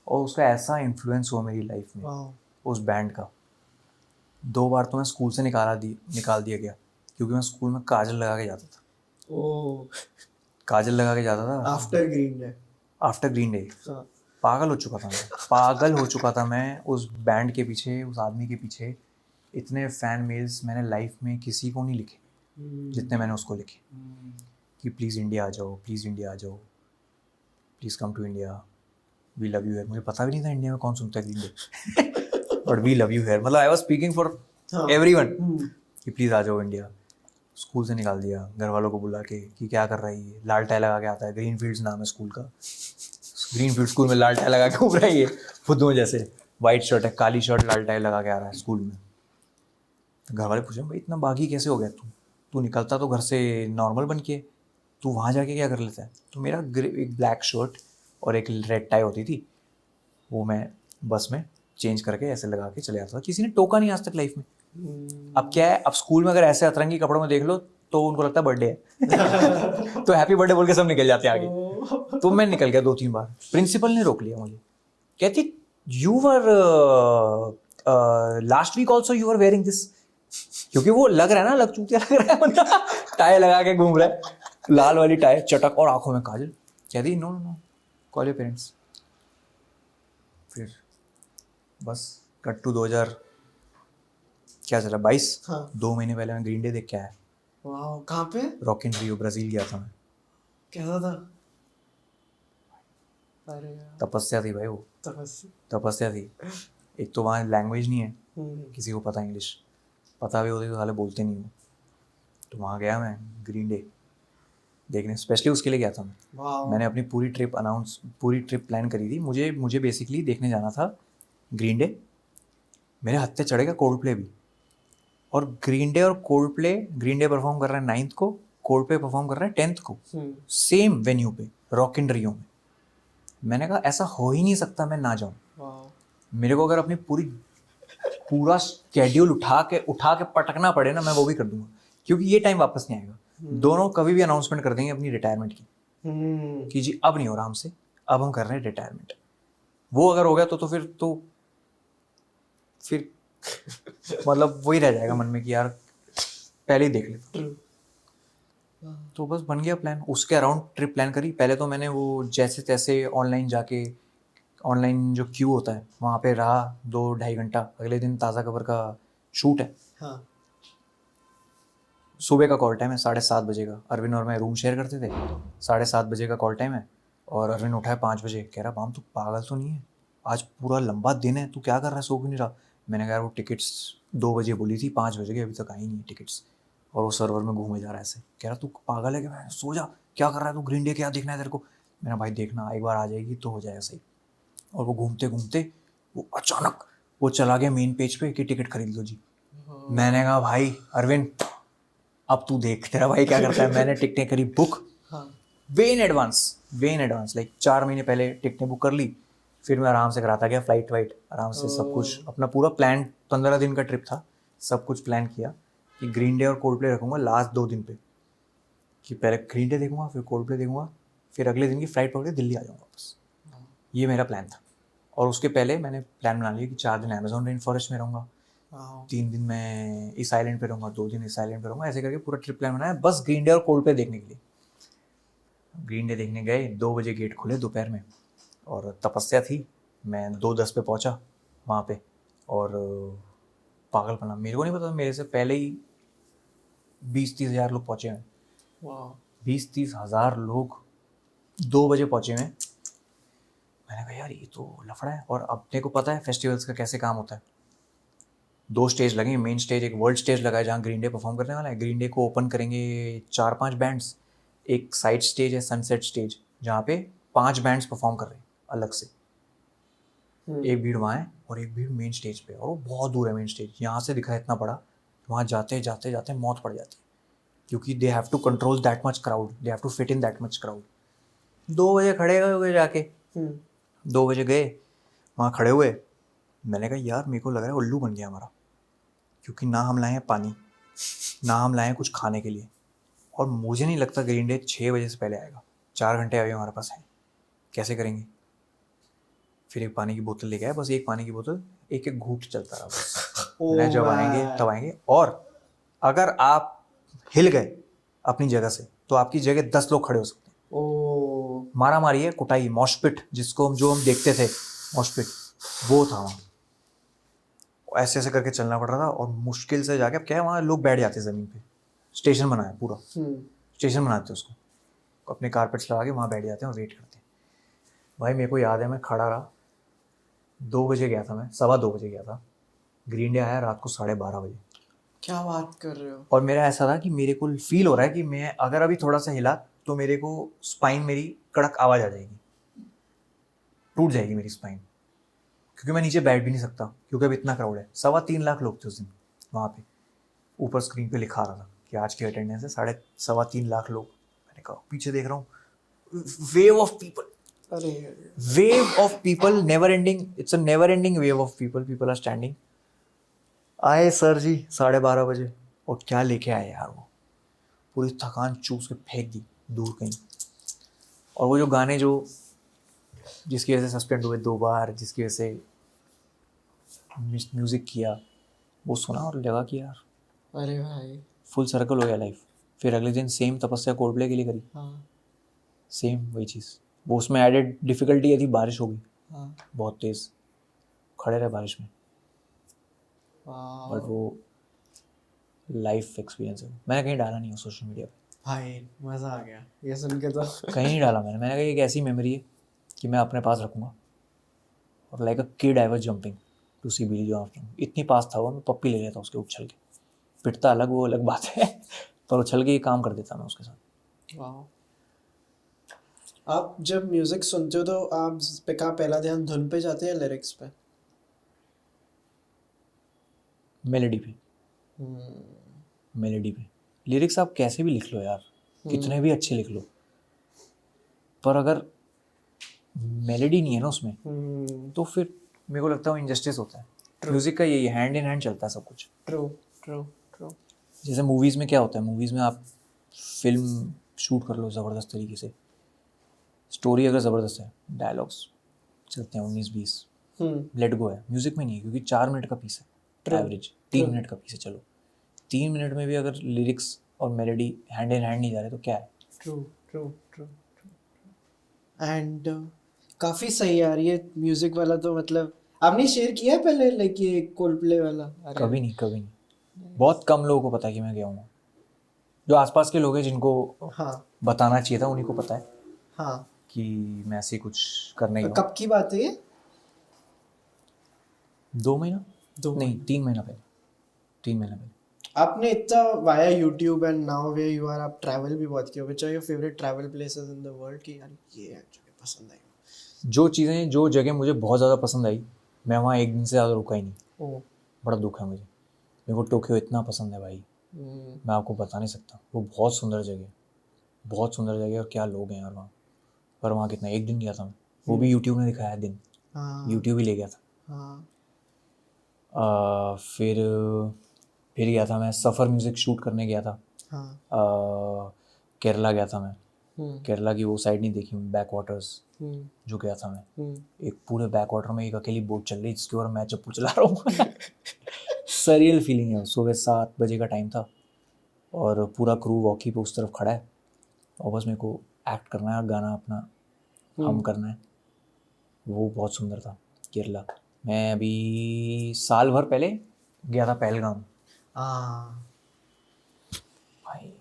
और उसका ऐसा इन्फ्लुएंस हुआ मेरी लाइफ में उस बैंड का। 2 बार तो मैं स्कूल से निकाल दिया गया, क्योंकि मैं स्कूल में काजल लगा के जाता था। काजल लगा के जाता था आफ्टर ग्रीन डे। पागल हो चुका था मैं उस बैंड के पीछे, उस आदमी के पीछे। इतने फैन मेल्स मैंने लाइफ में किसी को नहीं लिखे जितने मैंने उसको लिखे, कि प्लीज़ इंडिया आ जाओ, प्लीज़ इंडिया आ जाओ, please come to India, we love you here. मुझे पता भी नहीं था इंडिया में कौन सुनता है Green Day, but we love you here, मतलब I was speaking for everyone कि प्लीज़ आ जाओ इंडिया। स्कूल से निकाल दिया, घर वालों को बुला के कि क्या कर रहा है ये, लाल टाई लगा के आता है, ग्रीन फील्ड्स नाम है स्कूल का, ग्रीन फील्ड स्कूल में लाल टाई लगा के घूम रहा है ये फुद्दू जैसे, वाइट शर्ट है, काली शर्ट, लाल टाई लगा के आ रहा है स्कूल में। घर वाले पूछे भाई इतना बागी कैसे हो गया तू निकलता तो घर से नॉर्मल बन के, तू वहाँ जाके क्या कर लेता है? तो मेरा एक ब्लैक शर्ट और एक रेड टाई होती थी, वो मैं बस में चेंज करके ऐसे लगा के चले आता था। किसी ने टोका नहीं आज तक लाइफ में। अब क्या है, अब स्कूल में अगर ऐसे अतरंगी कपड़ों में देख लो तो उनको लगता है बर्थडे है तो हैप्पी बर्थडे बोल के सब निकल जाते हैं आगे। तो मैं निकल गया 2-3 बार, प्रिंसिपल ने रोक लिया मुझे, कहती you were last week also you are wearing this, क्योंकि वो लग रहा है ना, लग चूतिया लग रहा है बंदा, टाई लगा के घूम रहा है, लाल वाली टाई, चटक और आंखों में काजल। कहती no no no, call your parents. फिर बस कट टू 2000 क्या चला 22, 2 महीने पहले मैं ग्रीन डे देख के आया। वाह, कहाँ पे? रॉक इन रियो, ब्राज़ील गया था मैं। कैसा था? अरे तपस्या थी भाई, वो तपस्या थी। एक तो वहाँ लैंग्वेज नहीं है, किसी को पता इंग्लिश, पता भी होती तो साले बोलते नहीं हो। तो वहाँ गया मैं ग्रीन डे देखने, स्पेशली उसके लिए गया था मैं। मैंने अपनी पूरी ट्रिप प्लान करी थी। मुझे बेसिकली देखने जाना था ग्रीन डे। मेरे हत्थे चढ़ेगा कोल्ड प्ले भी, और green day green day perform कर रहा है 9th को, कोल्ड प्ले परफॉर्म कर रहा है 10th को, सेम वेन्यू पे, रॉक इन रियो में। मैंने कहा ऐसा हो ही नहीं सकता मैं ना जाऊँ। मेरे को अगर अपनी पूरा स्केड्यूल उठा के पटकना पड़े ना, मैं वो भी कर दूंगा, क्योंकि ये टाइम वापस नहीं आएगा। दोनों कभी भी अनाउंसमेंट कर देंगे अपनी रिटायरमेंट की, कि जी अब नहीं हो रहा हमसे, अब हम कर रहे हैं रिटायरमेंट। वो अगर हो गया तो फिर मतलब वही रह जाएगा मन में कि यार पहले ही देख ले। तो बस बन गया प्लान, उसके अराउंड ट्रिप प्लान करी। पहले तो मैंने वो जैसे तैसे ऑनलाइन जो क्यू होता है वहाँ पे रहा 2-2.5 घंटा। अगले दिन ताज़ा खबर का शूट है। सुबह का कॉल टाइम है 7:30 बजे का, अरविंद और मैं रूम शेयर करते थे, 7:30 बजे का कॉल टाइम है और अरविंद उठा है 5 बजे, कह रहा बाम तू पागल तो नहीं है, आज पूरा लंबा दिन है, तू क्या कर रहा है, सो क्यों नहीं रहा। मैंने कहा यार वो टिकट्स 2 बजे बोली थी, 5 बजे की अभी तक आई नहीं है टिकट्स, और वो सर्वर में घूमे जा रहा है ऐसे। कह रहा तू पागल है क्या, सो जा, क्या कर रहा है तू, ग्रीन डे क्या देखना है तेरे को। मेरा भाई देखना, एक बार आ जाएगी तो हो जाएगा सही। और वो घूमते घूमते वो अचानक वो चला गया मेन पेज पे कि टिकट खरीद लो जी। मैंने कहा भाई अरविंद अब तू देख तेरा भाई क्या करता है। मैंने टिकटें करी book way in advance like 4 महीने पहले टिकटें बुक कर ली। फिर मैं आराम से कराता गया फ्लाइट वाइट आराम से, सब कुछ अपना पूरा प्लान, 15 दिन का ट्रिप था, सब कुछ प्लान किया कि ग्रीन डे और कोल्ड प्ले रखूँगा लास्ट 2 दिन पे, कि पहले ग्रीन डे देखूंगा फिर कोल्ड प्ले देखूंगा, फिर अगले दिन की फ्लाइट पकड़ के दिल्ली आ जाऊँगा वापस। ये मेरा प्लान था। और उसके पहले मैंने प्लान बना लिया कि 4 दिन अमेजोन रेन फॉरेस्ट में रहूँगा, 3 दिन मैं इस आइलैंड पे रहूँगा, 2 दिन इस आइलैंड पे रहूँगा, ऐसे करके पूरा ट्रिप प्लान बनाया बस ग्रीन डे और कोल्ड प्ले देखने के लिए। ग्रीन डे देखने गए, 2 बजे गेट खुले दोपहर में, और तपस्या थी, मैं 2:10 पे पहुँचा वहाँ पे, और पागलपना, मेरे को नहीं पता, मेरे से पहले ही 20-30 हज़ार लोग पहुँचे हैं। 20-30 हज़ार लोग 2 बजे पहुँचे हैं। मैंने कहा यार ये तो लफड़ा है। और अपने को पता है फेस्टिवल्स का कैसे काम होता है, 2 स्टेज लगेंगे, मेन स्टेज, एक वर्ल्ड स्टेज लगा है जहाँ ग्रीन डे परफॉर्म करने वाला है। ग्रीन डे को ओपन करेंगे 4-5 बैंड्स, एक साइड स्टेज है सनसेट स्टेज जहाँ पे 5 बैंड्स परफॉर्म कर रहे हैं अलग से। एक भीड़ वहाँ है और एक भीड़ मेन स्टेज पे, और वो बहुत दूर है मेन स्टेज, यहाँ से दिखा है इतना बड़ा, वहाँ जाते जाते जाते मौत पड़ जाती है, क्योंकि they have to control that much crowd, they have to fit in that much crowd. 2 बजे खड़े हुए जाके, 2 बजे गए वहाँ खड़े हुए। मैंने कहा यार मेरे को लग रहा है उल्लू बन गया हमारा, क्योंकि ना हम लाए हैं पानी, ना हम लाए हैं कुछ खाने के लिए, और मुझे नहीं लगता ग्रीन डे 6 बजे से पहले आएगा। 4 घंटे अभी हमारे पास हैं, कैसे करेंगे। फिर एक पानी की बोतल लेके आए, बस एक पानी की बोतल, एक एक घूंट चलता रहा बस। मैं जब आएंगे तब आएंगे, और अगर आप हिल गए अपनी जगह से तो आपकी जगह 10 लोग खड़े हो सकते हैं। मारा मारी है, कुटाई, मॉशपिट जिसको हम देखते थे मॉशपिट, वो था वहाँ। ऐसे ऐसे करके चलना पड़ रहा था, और मुश्किल से जाके, अब क्या है वहाँ लोग बैठ जाते ज़मीन पे, स्टेशन बनाया पूरा, स्टेशन बनाते उसको, अपने कारपेट्स लगा के वहाँ बैठ जाते हैं और वेट करते हैं। भाई मेरे को याद है मैं खड़ा रहा, 2 बजे गया था मैं, 2:15 बजे गया था, ग्रीन डे आया रात को 12:30 बजे। क्या बात कर रहे हो। और मेरा ऐसा था कि मेरे को फील हो रहा है कि मैं अगर अभी थोड़ा सा हिला तो मेरे को स्पाइन, मेरी कड़क आवाज़ आ जाएगी, टूट जाएगी मेरी स्पाइन, क्योंकि मैं नीचे बैठ भी नहीं सकता, क्योंकि अब इतना क्राउड है। 3.25 लाख लोग थे उस दिन वहाँ पे, ऊपर स्क्रीन पे लिखा रहा था कि आज की अटेंडेंस है 3.25 लाख लोग। मैंने कहा पीछे देख रहा हूँ, wave of people, wave of people, never ending, it's a never ending wave of people, people are standing. आए सर जी 12:30 बजे, और क्या लेके आए यार, वो पूरी थकान चूस के फेंक दी दूर कहीं। और वो जो गाने जो जिसकी वजह से सस्पेंड हुए 2 बार, जिसकी वजह से म्यूज़िक किया, वो सुना और लगा कि यार अरे भाई फुल सर्कल हो गया लाइफ। फिर अगले दिन सेम तपस्या कोल्ड प्ले के लिए करी, सेम वही चीज़। वो उसमें एडेड डिफ़िकल्टी ये थी, बारिश हो गई बहुत तेज़, खड़े रहे बारिश में, बट वो लाइफ एक्सपीरियंस है। मैंने कहीं डाला नहीं है सोशल मीडिया पे भाई, मज़ा आ गया ये सुन के तो। कहीं नहीं डाला मैंने कहा एक ऐसी मेमोरी है कि मैं अपने पास रखूँगा। और like a kid I was jumping to see Billie John Armstrong, इतनी पास था वो, मैं पप्पी ले लेता उसके उछल के, पिटता अलग, वो अलग बात है, पर उछल के ये काम कर देता मैं उसके साथ। वाह। आप जब म्यूजिक सुनते हो तो आप पे का पहला ध्यान धुन पे जाते हैं या लिरिक्स पे? मेलोडी पे, मेलोडी पे। लिरिक्स आप कैसे भी लिख लो यार, कितने भी अच्छे लिख लो, पर अगर मेलोडी नहीं है ना उसमें तो फिर मेरे को लगता है वो इनजस्टिस होता है। म्यूजिक का यही हैंड इन हैंड चलता है सब कुछ। True true true. जैसे मूवीज़ में क्या होता है, मूवीज़ में आप फिल्म शूट कर लो ज़बरदस्त तरीके से, स्टोरी अगर ज़बरदस्त है, डायलॉग्स चलते हैं 19-20, लेट गो है। म्यूज़िक में नहीं है, क्योंकि 4 मिनट का पीस है एवरेज, 3 मिनट का पीस है, चलो 3 मिनट में भी अगर लिरिक्स और मेलोडी हैंड इन हैंड नहीं जा रहे तो क्या है। True true true. एंड काफ़ी सही यार ये म्यूजिक वाला तो, मतलब आपने शेयर किया है पहले लाइक ये कोल्ड प्ले वाला? कभी नहीं, बहुत कम लोगों को पता है कि मैं गया हूँ। जो आसपास के लोग हैं जिनको हाँ बताना चाहिए था उन्हीं को पता है हाँ। कि मैं ऐसे कुछ करने ही हूँ। कब की बात है ये? 2 महीना 2 नहीं महीने। 3 महीना पहले, 3 महीना पहले। आपने इतना via YouTube and now way you are, आप ट्रैवल भी बहुत किए, which are your favourite travel places in the world कि यार ये एक्चुअली पसंद आई? जो जगह मुझे बहुत ज़्यादा पसंद आई, मैं वहाँ एक दिन से ज़्यादा रुका ही नहीं। ओ बड़ा दुख है मुझे। मेरे को टोक्यो इतना पसंद है भाई, मैं आपको बता नहीं सकता। वो बहुत सुंदर जगह है, बहुत सुंदर जगह है, और क्या लोग हैं यार वहाँ। पर वहाँ कितना, एक दिन गया था मैं, वो भी यूट्यूब ने दिखाया है दिन, हाँ यूट्यूब ही ले गया था। हाँ फिर गया था मैं सफ़र म्यूज़िक शूट करने गया था। हाँ। केरला गया था मैं। हम्म केरला की वो साइड नहीं देखी, बैक वाटर्स हम्म जो गया था मैं। हम्म। एक पूरे बैक वाटर में एक अकेली बोट चल रही जिसके ऊपर मैं चप्पू चला रहा हूँ। सरियल फीलिंग है। सुबह 7 बजे का टाइम था और पूरा क्रू वॉकी पे उस तरफ खड़ा है और बस मेरे को एक्ट करना है और गाना अपना हम करना है। वो बहुत सुंदर था केरला। मैं अभी साल भर पहले गया था पहलगाम। हाँ भाई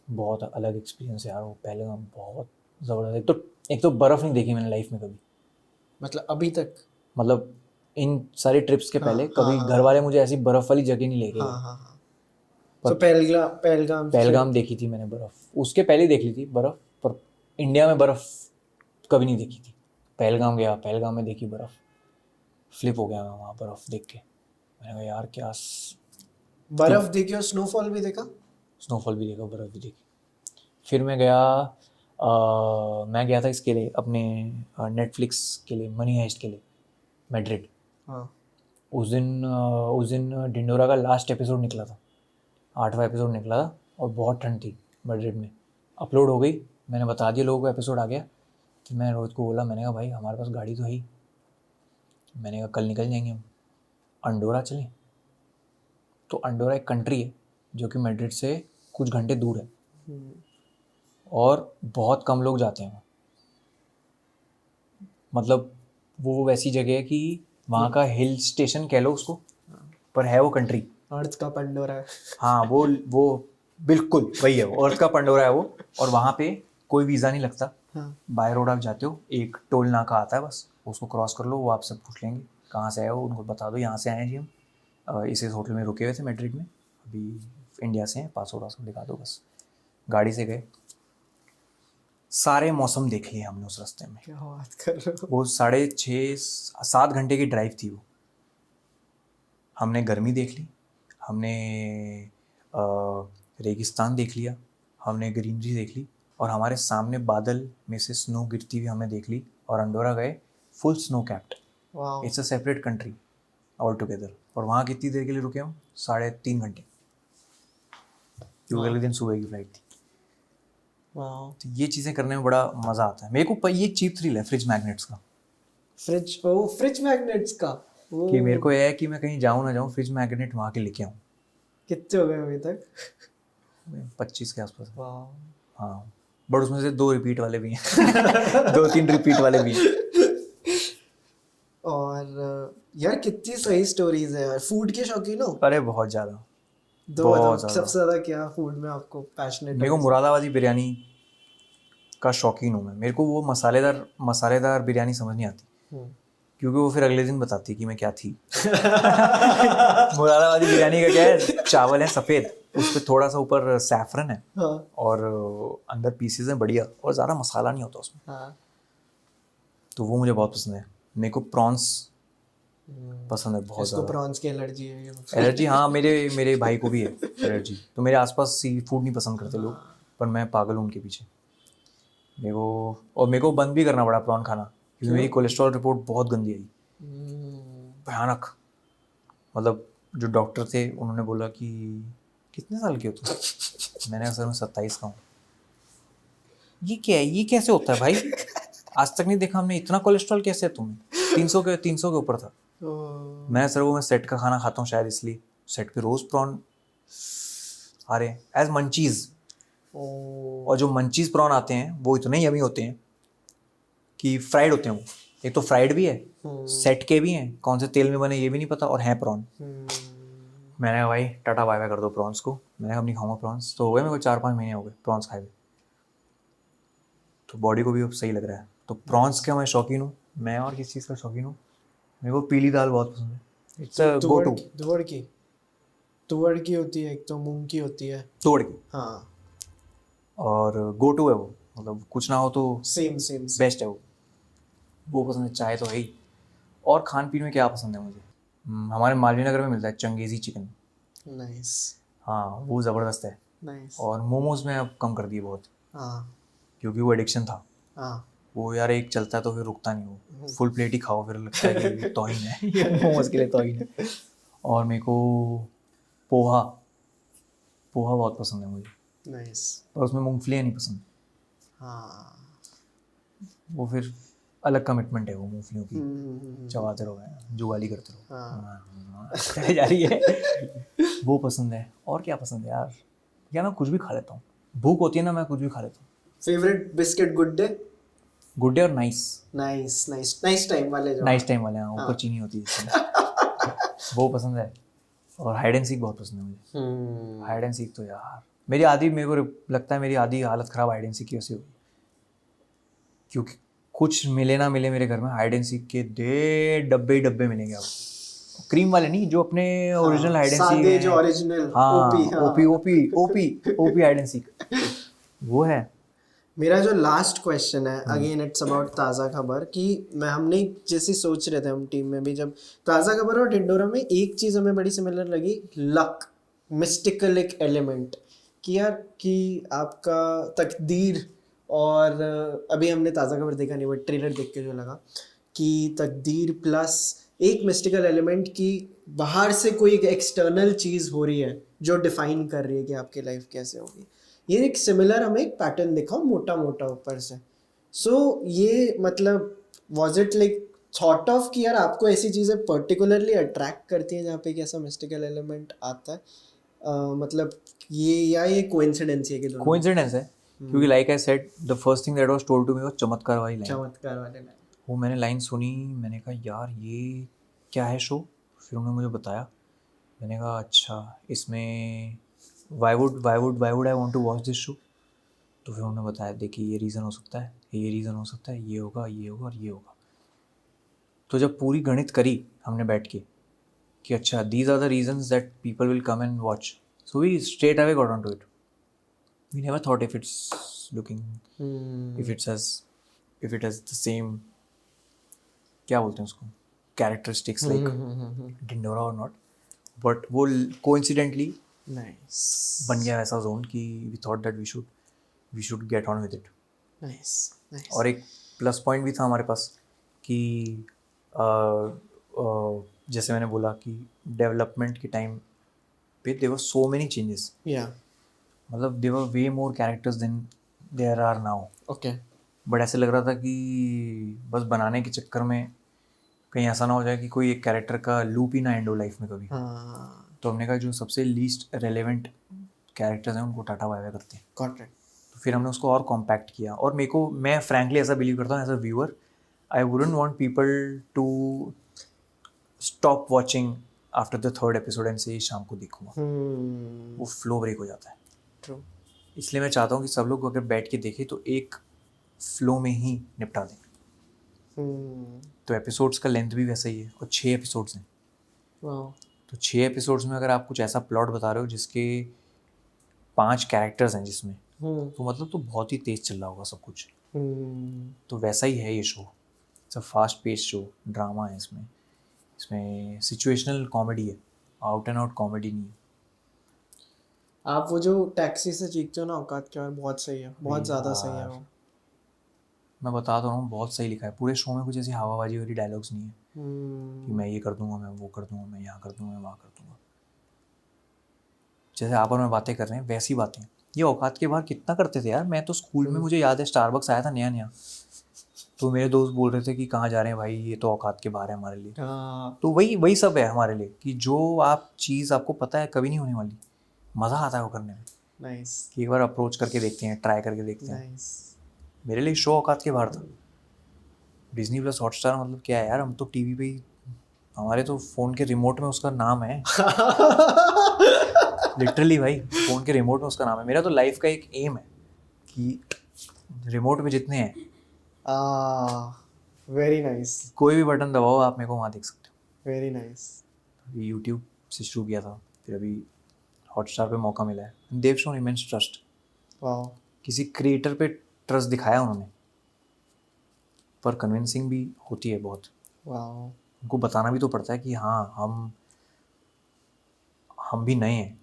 बहुत अलग एक्सपीरियंस है यार वो पहलगाम, बहुत ज़बरदस्त। एक तो बर्फ़ नहीं देखी मैंने लाइफ में कभी, मतलब अभी तक। मतलब इन सारी ट्रिप्स के पहले कभी घर वाले मुझे ऐसी बर्फ़ वाली जगह नहीं लेके हाँ गए। हाँ हाँ। पर तो पहलगाम पहलगाम देखी थी मैंने बर्फ़, उसके पहले ही देख ली थी बर्फ़, पर इंडिया में बर्फ़ कभी नहीं देखी थी। पहलगाम गया, पहलगाम में देखी बर्फ़, फ्लिप हो गया मैं वहाँ बर्फ़ देख के। मैंने कहा यार क्या बर्फ देखी और स्नोफॉल भी देखा? स्नोफॉल भी देखा, बर्फ़ भी देखी। फिर मैं गया था इसके लिए अपने नेटफ्लिक्स के लिए, मनी हाइस्ट के लिए, मैड्रिड। हाँ उस दिन डिंडोरा का लास्ट एपिसोड निकला था, 8वां एपिसोड निकला था और बहुत ठंड थी मैड्रिड में। अपलोड हो गई, मैंने बता दिया लोगों को एपिसोड आ गया। कि मैं रोहित को बोला, मैंने कहा भाई हमारे पास गाड़ी तो है ही, मैंने कहा कल निकल जाएंगे हम, अंडोरा चलें। तो अंडोरा एक कंट्री है जो कि मैड्रिड से कुछ घंटे दूर है और बहुत कम लोग जाते हैं वहाँ। मतलब वो वैसी जगह है कि वहाँ का हिल स्टेशन कह लो उसको, पर है वो कंट्री। अर्थ का पंडोरा है। हाँ वो बिल्कुल वही है, वो अर्थ का पंडोरा है वो। और वहाँ पे कोई वीज़ा नहीं लगता। हाँ बाय रोड आप जाते हो, एक टोल नाका आता है, बस उसको क्रॉस कर लो, वो आपसे पूछ लेंगे कहाँ से आए हो, उनको बता दो यहाँ से आए हैं जी हम, इस होटल में रुके हुए थे मैड्रिड में, अभी इंडिया से हैं, पासपोर्ट वासपोर्ट दिखा दो बस। गाड़ी से गए, सारे मौसम देख लिए हमने उस रास्ते में। क्या बात कर रहे हो? वो 6.5-7 घंटे की ड्राइव थी वो। हमने गर्मी देख ली, हमने रेगिस्तान देख लिया, हमने ग्रीनरी देख ली, और हमारे सामने बादल में से स्नो गिरती हुई हमने देख ली। और अंडोरा गए, full snow capped, wow. It's a separate country all together. और वहाँ कितनी देर के लिए रुके हम? 3.5 घंटे, क्योंकि अगले दिन सुबह की फ्लाइट थी। वाओ। तो ये चीज़ें करने में बड़ा मज़ा आता है मेरे को। ये चीप थ्रिल है फ्रिज मैग्नेट्स का, फ्रिज मैग्नेट्स का। वो कि मेरे को यह है कि मैं कहीं जाऊँ ना जाऊँ, फ्रिज मैग्नेट वहाँ के लेके आऊँ। कितने हो गए अभी तक? 25 के आसपास है। वाओ। हाँ, बट उसमें से 2 रिपीट वाले भी हैं। 2-3 रिपीट वाले भी हैं। और यार कितनी सही स्टोरीज है यार। फूड के शौकीन हो? अरे बहुत ज़्यादा, तो बहुत बताओ ज़्यादा। सबसे ज्यादा क्या फूड में आपको पैशनेट मेरे को मुरादाबादी बिरयानी का शौकीन हूँ मैं। मेरे को वो मसालेदार बिरयानी समझ नहीं आती, क्योंकि वो फिर अगले दिन बताती है कि मैं क्या थी। मुरादाबादी बिरयानी का क्या है, चावल है सफ़ेद, उस पर थोड़ा सा ऊपर सैफरन है, हाँ और अंदर पीसेस हैं बढ़िया, और ज़्यादा मसाला नहीं होता उसमें। हाँ। तो वो मुझे बहुत पसंद है। मेरे को प्रॉन्स पसंद है बहुत इसको ज़्यादा। प्रॉन्स की एलर्जी है ये। एलर्जी, हाँ, मेरे भाई को भी है एलर्जी। तो मेरे आसपास सी फूड नहीं पसंद करते लोग, पर मैं पागल हूँ उनके पीछे। मेरे को बंद भी करना पड़ा प्रॉन खाना, क्योंकि मेरी कोलेस्ट्रॉल रिपोर्ट बहुत गंदी आई, भयानक। मतलब जो डॉक्टर थे उन्होंने बोला कि कितने साल के हो तुम? मैंने कहा सर मैं 27 का हूँ। ये क्या है, ये कैसे होता है भाई? आज तक नहीं देखा हमने, इतना कोलेस्ट्रॉल कैसे है तुम्हें? 300 के ऊपर था। मैं सर, वो मैं सेट का खाना खाता हूँ शायद इसलिए, सेट पे रोज प्रॉन आ रहे हैं एज मंचीज़। और जो मंचीज़ प्रॉन आते हैं वो इतने यमी होते हैं कि फ्राइड होते हैं वो। एक तो फ्राइड भी है, सेट के भी हैं, कौन से तेल में बने ये भी नहीं पता, और हैं प्रॉन। मैंने कहा भाई टाटा बाय बाय कर दो प्रॉन्स को, मैंने कहा अब नहीं खाऊंगा प्रॉन्स। तो हो गए मेरे को 4-5 महीने हो गए प्रॉन्स खाए हुए, तो बॉडी को भी अब सही लग रहा है। तो प्रॉन्स का मैं शौकीन हूँ। मैं और किस चीज़ का शौकीन हूँ, मेरे को पीली दाल बहुत पसंद है। It's a go to. तुअर की होती है, एक तो मूंग की होती है। तोड़ की, हाँ और गो टू है वो, मतलब कुछ ना हो तो सेम बेस्ट है वो पसंद है। चाय तो है ही। और खान पीन में क्या पसंद है मुझे, हमारे मालवीय नगर में मिलता है चंगेज़ी चिकन। नाइस हाँ वो ज़बरदस्त है। नाइस। और मोमोज में अब कम कर दिए बहुत, हाँ क्योंकि वो एडिक्शन था। हाँ वो यार एक चलता है तो फिर रुकता नहीं, वो फुल प्लेट ही खाओ, फिर लगता है कि ये तौहीन है, ये मोमोज के लिए तौहीन है। और मेरे को पोहा पोहा बहुत पसंद है मुझे, नाइस। पर उसमें मूंगफलियाँ नहीं पसंद। हाँ वो फिर अलग कमिटमेंट है वो मूंगफलियों की, चबाते रहो, जुगाली करते रहो। चले जा रही है। वो पसंद है। और क्या पसंद है यार, या मैं कुछ भी खा लेता हूँ, भूख होती है ना मैं कुछ भी खा लेता हूँ। Favourite biscuit good day. Good day और नाइस नाइस टाइम वाले जो नाइस टाइम वाले, हाँ ऊपर चीनी होती है इसमें। वो पसंद है। और हाइड एंड सीक बहुत पसंद है मुझे। हाइड एंड सीक तो यार मेरी आधी, मेरे को लगता है मेरी आधी हालत ख़राब हाइड एंड सीक की वजह से हुई, क्योंकि कुछ मिले ना मिले मेरे घर में हाइड एंड सीक के डब्बे ही डब्बे मिलेंगे आपको। क्रीम वाले नहीं, जो अपने ओरिजिनल हाइड एंड सीक सादे जो है। ओरिजिनल हाँ OP. OP OP OP OP hide and seek, वो है। मेरा जो लास्ट क्वेश्चन है, अगेन इट्स अबाउट ताज़ा खबर, कि मैं हमने जैसे सोच रहे थे हम टीम में भी, जब ताज़ा खबर और ढिंडोरा में एक चीज़ हमें बड़ी सिमिलर लगी, लक, मिस्टिकल एक एलिमेंट, कि यार कि आपका तकदीर। और अभी हमने ताज़ा खबर देखा नहीं, बट ट्रेलर देख के जो लगा कि तकदीर प्लस एक मिस्टिकल एलिमेंट की बाहर से कोई एक एक्सटर्नल चीज़ हो रही है जो डिफाइन कर रही है कि आपकी लाइफ कैसे होगी। ये एक सिमिलर हमें एक पैटर्न दिखा मोटा मोटा ऊपर से। सो ये मतलब was it like thought of कि यार आपको ऐसी चीज़ें पर्टिकुलरली अट्रैक्ट करती हैं जहाँ पे एक ऐसा मिस्टिकल एलिमेंट आता है, मतलब ये, या ये कोइंसिडेंस है कि दोनों कोइंसिडेंस है, क्योंकि like I said the first thing that was told to me was चमत्कार वाली लाइन। चमत्कार वाले लाइन। वो मैंने लाइन सुनी, मैंने कहा यार ये क्या है शो। फिर उन्होंने मुझे बताया, मैंने कहा अच्छा इसमें why would I want to watch this show. तो फिर उन्होंने बताया देखिए ये रीज़न हो सकता है, ये रीज़न हो सकता है, ये होगा ये होगा और ये होगा। तो जब पूरी गणित करी हमने बैठ के कि अच्छा these are the reasons that people will come and watch, so we straight away got on to it. We never thought if it's looking, if it's has if it has the same, क्या बोलते हैं उसको, characteristics like Dhindora और not, but वो coincidentally nice बन गया ऐसा zone कि we thought that we should get on with it. Nice nice. और एक प्लस पॉइंट भी था हमारे पास कि जैसे मैंने बोला कि डेवलपमेंट के टाइम पे there were so many changes, या मतलब there were way more characters than there are now. Okay. But ऐसे लग रहा था कि बस बनाने के चक्कर में कहीं ऐसा ना हो जाए कि कोई एक कैरेक्टर का लूप ही ना एंड हो लाइफ में कभी। हाँ तो हमने कहा जो सबसे लीस्ट रेलेवेंट कैरेक्टर्स हैं उनको टाटा बाय बाय करते हैं। Got it. तो फिर हमने उसको और कॉम्पैक्ट किया। और मैं फ्रैंकली ऐसा बिलीव करता हूँ as a viewer, I wouldn't want people to stop watching after the third episode and से शाम को देखूंगा, वो फ्लो ब्रेक हो जाता है। ट्रू। इसलिए मैं चाहता हूँ कि सब लोग अगर बैठ के देखें तो एक फ्लो में ही निपटा दें। तो एपिसोड्स का लेंथ भी वैसा ही है, और 6 एपिसोड्स हैं। वाओ। तो 6 एपिसोड्स में अगर आप कुछ ऐसा प्लॉट बता रहे हो जिसके 5 कैरेक्टर्स हैं जिसमें, तो मतलब तो बहुत ही तेज चल रहा होगा सब कुछ। तो वैसा ही है ये शो। It's a fast pace show, drama है इसमें, इसमें सिचुएशनल कॉमेडी है, आउट एंड आउट कॉमेडी नहीं है। आप वो जो टैक्सी से चीखते हो ना औकात के बाहर, बहुत सही है, बहुत ज़्यादा सही है वो। मैं बता तो रहा हूँ बहुत सही लिखा है। पूरे शो में कुछ ऐसी हवाबाजी वाली डायलॉग्स नहीं है कि मैं ये कर दूंगा, मैं वो कर दूंगा, मैं यहाँ कर दूंगा, मैं वहाँ कर दूंगा। जैसे आप और मैं बातें कर रहे हैं वैसी बातें ये औकात के बाहर कितना करते थे यार। मैं तो स्कूल में, मुझे याद है स्टारबक्स आया था नया नया, तो मेरे दोस्त बोल रहे थे कि कहाँ जा रहे हैं भाई, ये तो औकात के बाहर है हमारे लिए। तो वही सब है हमारे लिए कि जो आप चीज़ आपको पता है कभी नहीं होने वाली, मज़ा आता है वो करने में। नाइस कि एक बार अप्रोच करके देखते हैं, ट्राई करके देखते हैं। नाइस। मेरे लिए शो औकात के बाहर था। डिज्नी प्लस हॉटस्टार मतलब क्या है यार, हम तो टीवी पे ही हमारे तो फ़ोन के रिमोट में उसका नाम है लिटरली भाई, फ़ोन के रिमोट में उसका नाम है। मेरा तो लाइफ का एक एम है कि रिमोट में जितने हैं वेरी नाइस, कोई भी बटन दबाओ आप मेरे को वहाँ देख सकते हो। Very nice. अभी यूट्यूब से शुरू किया था, फिर अभी हॉटस्टार पे मौका मिला है। देव शोन इमेंस ट्रस्ट, वाओ, किसी क्रिएटर पे ट्रस्ट दिखाया उन्होंने, पर कन्विंसिंग भी होती है बहुत। वाओ, उनको बताना भी तो पड़ता है कि हाँ हम भी नए हैं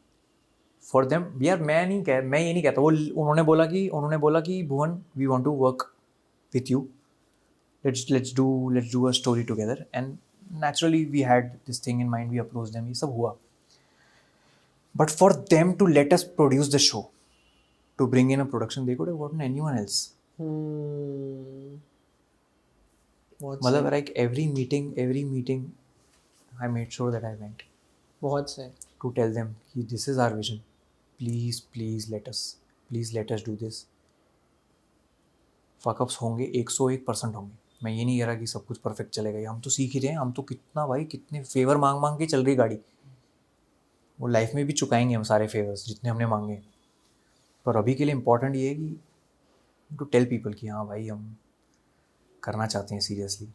फॉर देम यार। मैं ये नहीं कहता, वो उन्होंने बोला कि Bhuvan we want to work with you, let's do a story together, and naturally we had this thing in mind, we approached them, ये सब हुआ। but for them to let us produce the show, to bring in a production, they could have gotten anyone else। मतलब like every meeting I made sure that I went बहुत सही। to tell them कि this is our vision, please let us do this। fuck-ups होंगे, 101% होंगे। मैं ये नहीं कह रहा कि सब कुछ परफेक्ट चलेगा, हम तो सीख ही रहे हैं। हम तो कितने फेवर मांग के चल रही गाड़ी, वो लाइफ में भी चुकाएंगे हम सारे फेवर्स जितने हमने मांगे। पर अभी के लिए इम्पोर्टेंट ये है कि टू टेल पीपल कि हाँ भाई हम करना चाहते हैं सीरियसली।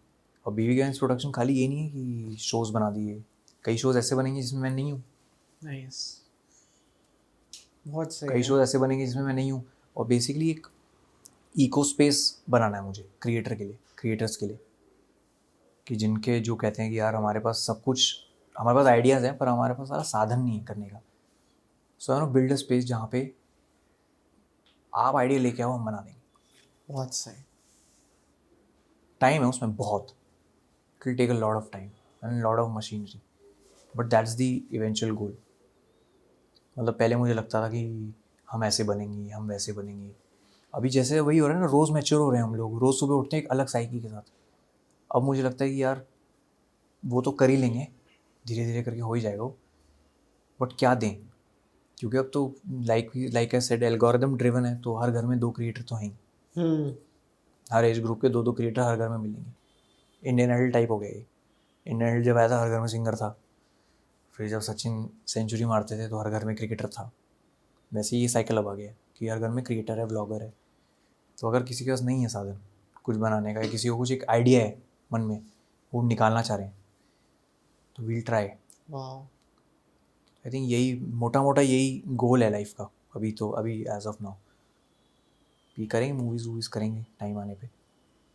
और बीवी गैंग्स प्रोडक्शन खाली ये नहीं है कि शोज़ बना दिए, कई शोज़ ऐसे बनेंगे जिसमें मैं नहीं हूँ। नाइस, बहुत सही। कई शोज़ ऐसे बनेंगे जिसमें मैं नहीं हूँ। और बेसिकली एक इको स्पेस बनाना है मुझे क्रिएटर्स के लिए, कि जिनके जो कहते हैं कि यार हमारे पास सब कुछ, हमारे पास आइडियाज़ हैं पर हमारे पास सारा साधन नहीं है करने का। So I know build a space जहाँ पे आप आइडिया लेके आओ, हम बना देंगे। बहुत सही। टाइम है उसमें बहुत, it will take a lot of time and lot of machinery, but that's the eventual goal. मतलब पहले मुझे लगता था कि हम ऐसे बनेंगे, हम वैसे बनेंगे। अभी जैसे वही हो रहा है ना, रोज़ मैच्योर हो रहे हैं हम लोग, रोज़ सुबह उठते हैं एक अलग साइकिल के साथ। अब मुझे लगता है कि यार वो तो कर ही लेंगे, धीरे धीरे करके हो ही जाएगा वो, बट क्या दें। क्योंकि अब तो like I said algorithm driven है, तो हर घर में 2 क्रिएटर तो हैं ही। हर एज ग्रुप के 2 क्रिएटर हर घर में मिलेंगे। इंडियन आइडल टाइप हो गया ये। इंडियन आइडल जब आया था हर घर में सिंगर था, फिर जब सचिन सेंचुरी मारते थे तो हर घर में क्रिकेटर था। वैसे ये साइकिल अब आ गया कि हर घर में क्रिकेटर है, व्लॉगर है। तो अगर किसी के पास नहीं है साधन कुछ बनाने का, या किसी को कुछ एक आइडिया है मन में, वो निकालना चाह रहे हैं, तो वील ट्राई। आई थिंक यही मोटा यही गोल है लाइफ का अभी एज ऑफ नाउ। भी करेंगे मूवीज़ करेंगे टाइम आने पे,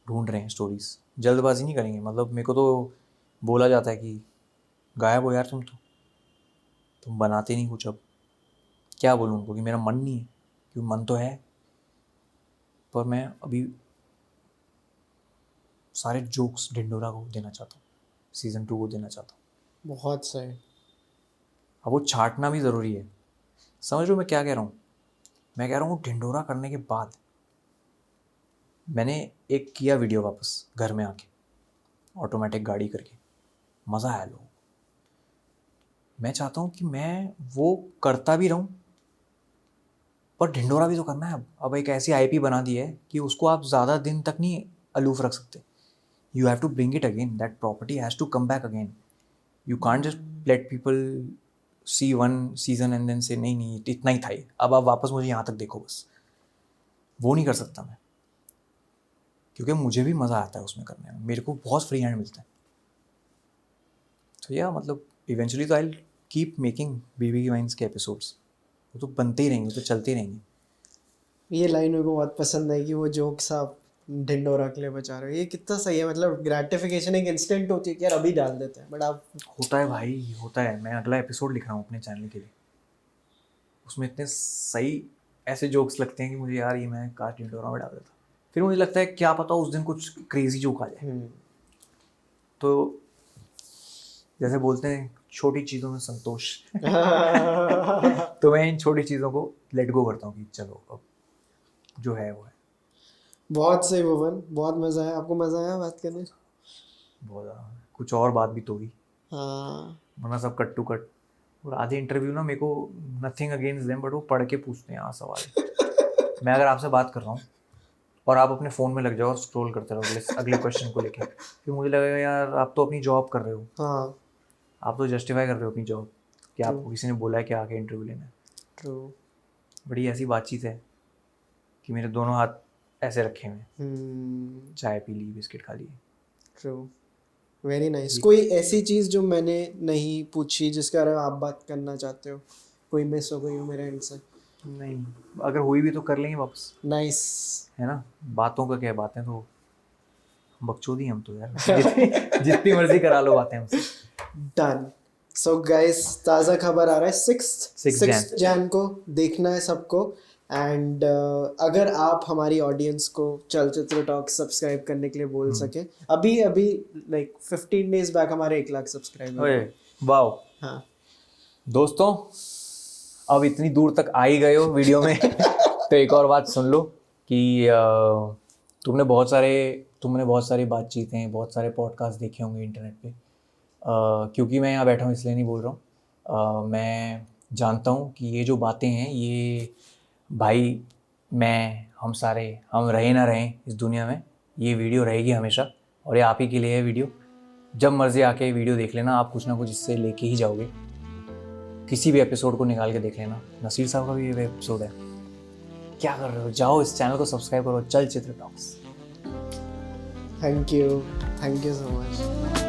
ढूंढ रहे हैं स्टोरीज़, जल्दबाजी नहीं करेंगे। मतलब मेरे को तो बोला जाता है कि गायब हो यार तुम बनाते नहीं कुछ। अब क्या बोलूँ उनको कि मेरा मन नहीं है, क्योंकि मन तो है, पर मैं अभी सारे जोक्स ढिंडोरा को देना चाहता हूँ, सीज़न 2 को देना चाहता हूँ। बहुत सही। अब वो छांटना भी ज़रूरी है। समझ लो मैं क्या कह रहा हूँ? मैं कह रहा हूँ ढिंडोरा करने के बाद मैंने एक किया वीडियो वापस घर में आके, ऑटोमेटिक गाड़ी करके, मज़ा आया लोगों को। मैं चाहता हूँ कि मैं वो करता भी रहूँ, पर ढिंडोरा भी तो करना है। अब एक ऐसी आईपी बना दी है कि उसको आप ज़्यादा दिन तक नहीं अलूफ रख सकते। You have to bring it again, that property has to come back again. You can't just let people see 1 season and then से नहीं इतना ही था ये, अब आप वापस मुझे यहाँ तक देखो बस। वो नहीं कर सकता मैं, क्योंकि मुझे भी मज़ा आता है उसमें करने में, मेरे को बहुत फ्री हैंड मिलता है। तो या मतलब इवेंचुअली तो I will keep making BB Vines के एपिसोड्स, वो तो बनते ही रहेंगे, वो तो चलते ही रहेंगे। ये लाइन मेरे को बहुत पसंद है कि वो जोक्स आप ढिंडोरा के लिए बचा रहे हो। ये कितना सही है। मतलब ग्रेटिफिकेशन एक इंस्टेंट होती है कि यार अभी डाल देते हैं, बट आप होता है भाई, होता है। मैं अगला एपिसोड लिख रहा हूँ अपने चैनल के लिए, उसमें इतने सही ऐसे जोक्स लगते हैं कि मुझे यार ये मैं काश ढिंडोरा में डाल देता। फिर मुझे लगता है क्या पता उस दिन कुछ क्रेजी जोक आ जाए। तो जैसे बोलते हैं छोटी चीज़ों में संतोष तो मैं इन छोटी चीज़ों को लेट गो करता हूँ कि चलो अब जो है वो है। बहुत सही भुवन, बहुत मज़ा आया। आपको मज़ा आया बात करने? बहुत ज़्यादा। कुछ और बात भी तो हुई, हाँ, वरना सब कट टू कट। और आधे इंटरव्यू ना मेरे को नथिंग अगेंस्ट देम, बट वो पढ़ के पूछते हैं यहाँ सवाल। मैं अगर आपसे बात कर रहा हूँ और आप अपने फ़ोन में लग जाओ और स्क्रॉल करते रहो अगले क्वेश्चन को लेके, फिर मुझे लगेगा यार आप तो अपनी जॉब कर रहे हो, हाँ आप तो जस्टिफाई कर रहे हो अपनी जॉब कि आपको किसी ने बोला है कि आके इंटरव्यू लेना है। ट्रू। बड़ी ऐसी बातचीत है कि मेरे दोनों हाथ ऐसे रखे हुए हैं, चाय पी ली, बिस्किट खा लिए। True, very nice. कोई ऐसी चीज़ जो मैंने नहीं पूछी जिसके बारे में आप बात करना चाहते हो, कोई मिस हो गई हो मेरे एंड से? नहीं, अगर हुई भी तो कर लेंगे वापस, नाइस। है ना। बातों का क्या है, बातें तो बकचोदी हम तो यार जितनी मर्जी करा लो बातें हमसे। डन। सो गाइस, ताज़ा खबर आ रहा है 6 Jan जैन को देखना है सबको। एंड अगर आप हमारी ऑडियंस को चलचित्र टॉक सब्सक्राइब करने के लिए बोल सके, अभी अभी लाइक 15 डेज बैक हमारे 1 लाख सब्सक्राइबर। ओए वाओ। हाँ दोस्तों, अब इतनी दूर तक आ ही गए हो वीडियो में तो एक और बात सुन लो कि तुमने बहुत सारी बातचीतें, बहुत सारे पॉडकास्ट देखे होंगे इंटरनेट पे। क्योंकि मैं यहाँ बैठा हूँ इसलिए नहीं बोल रहा हूँ। मैं जानता हूँ कि ये जो बातें हैं, ये भाई हम रहे ना रहें इस दुनिया में, ये वीडियो रहेगी हमेशा, और ये आप ही के लिए है वीडियो। जब मर्जी आके वीडियो देख लेना, आप कुछ ना कुछ इससे लेके ही जाओगे। किसी भी एपिसोड को निकाल के देख लेना। नसीर साहब का भी ये एपिसोड है। क्या कर रहे हो, जाओ इस चैनल को सब्सक्राइब करो, चलचित्र talks. Thank you so much.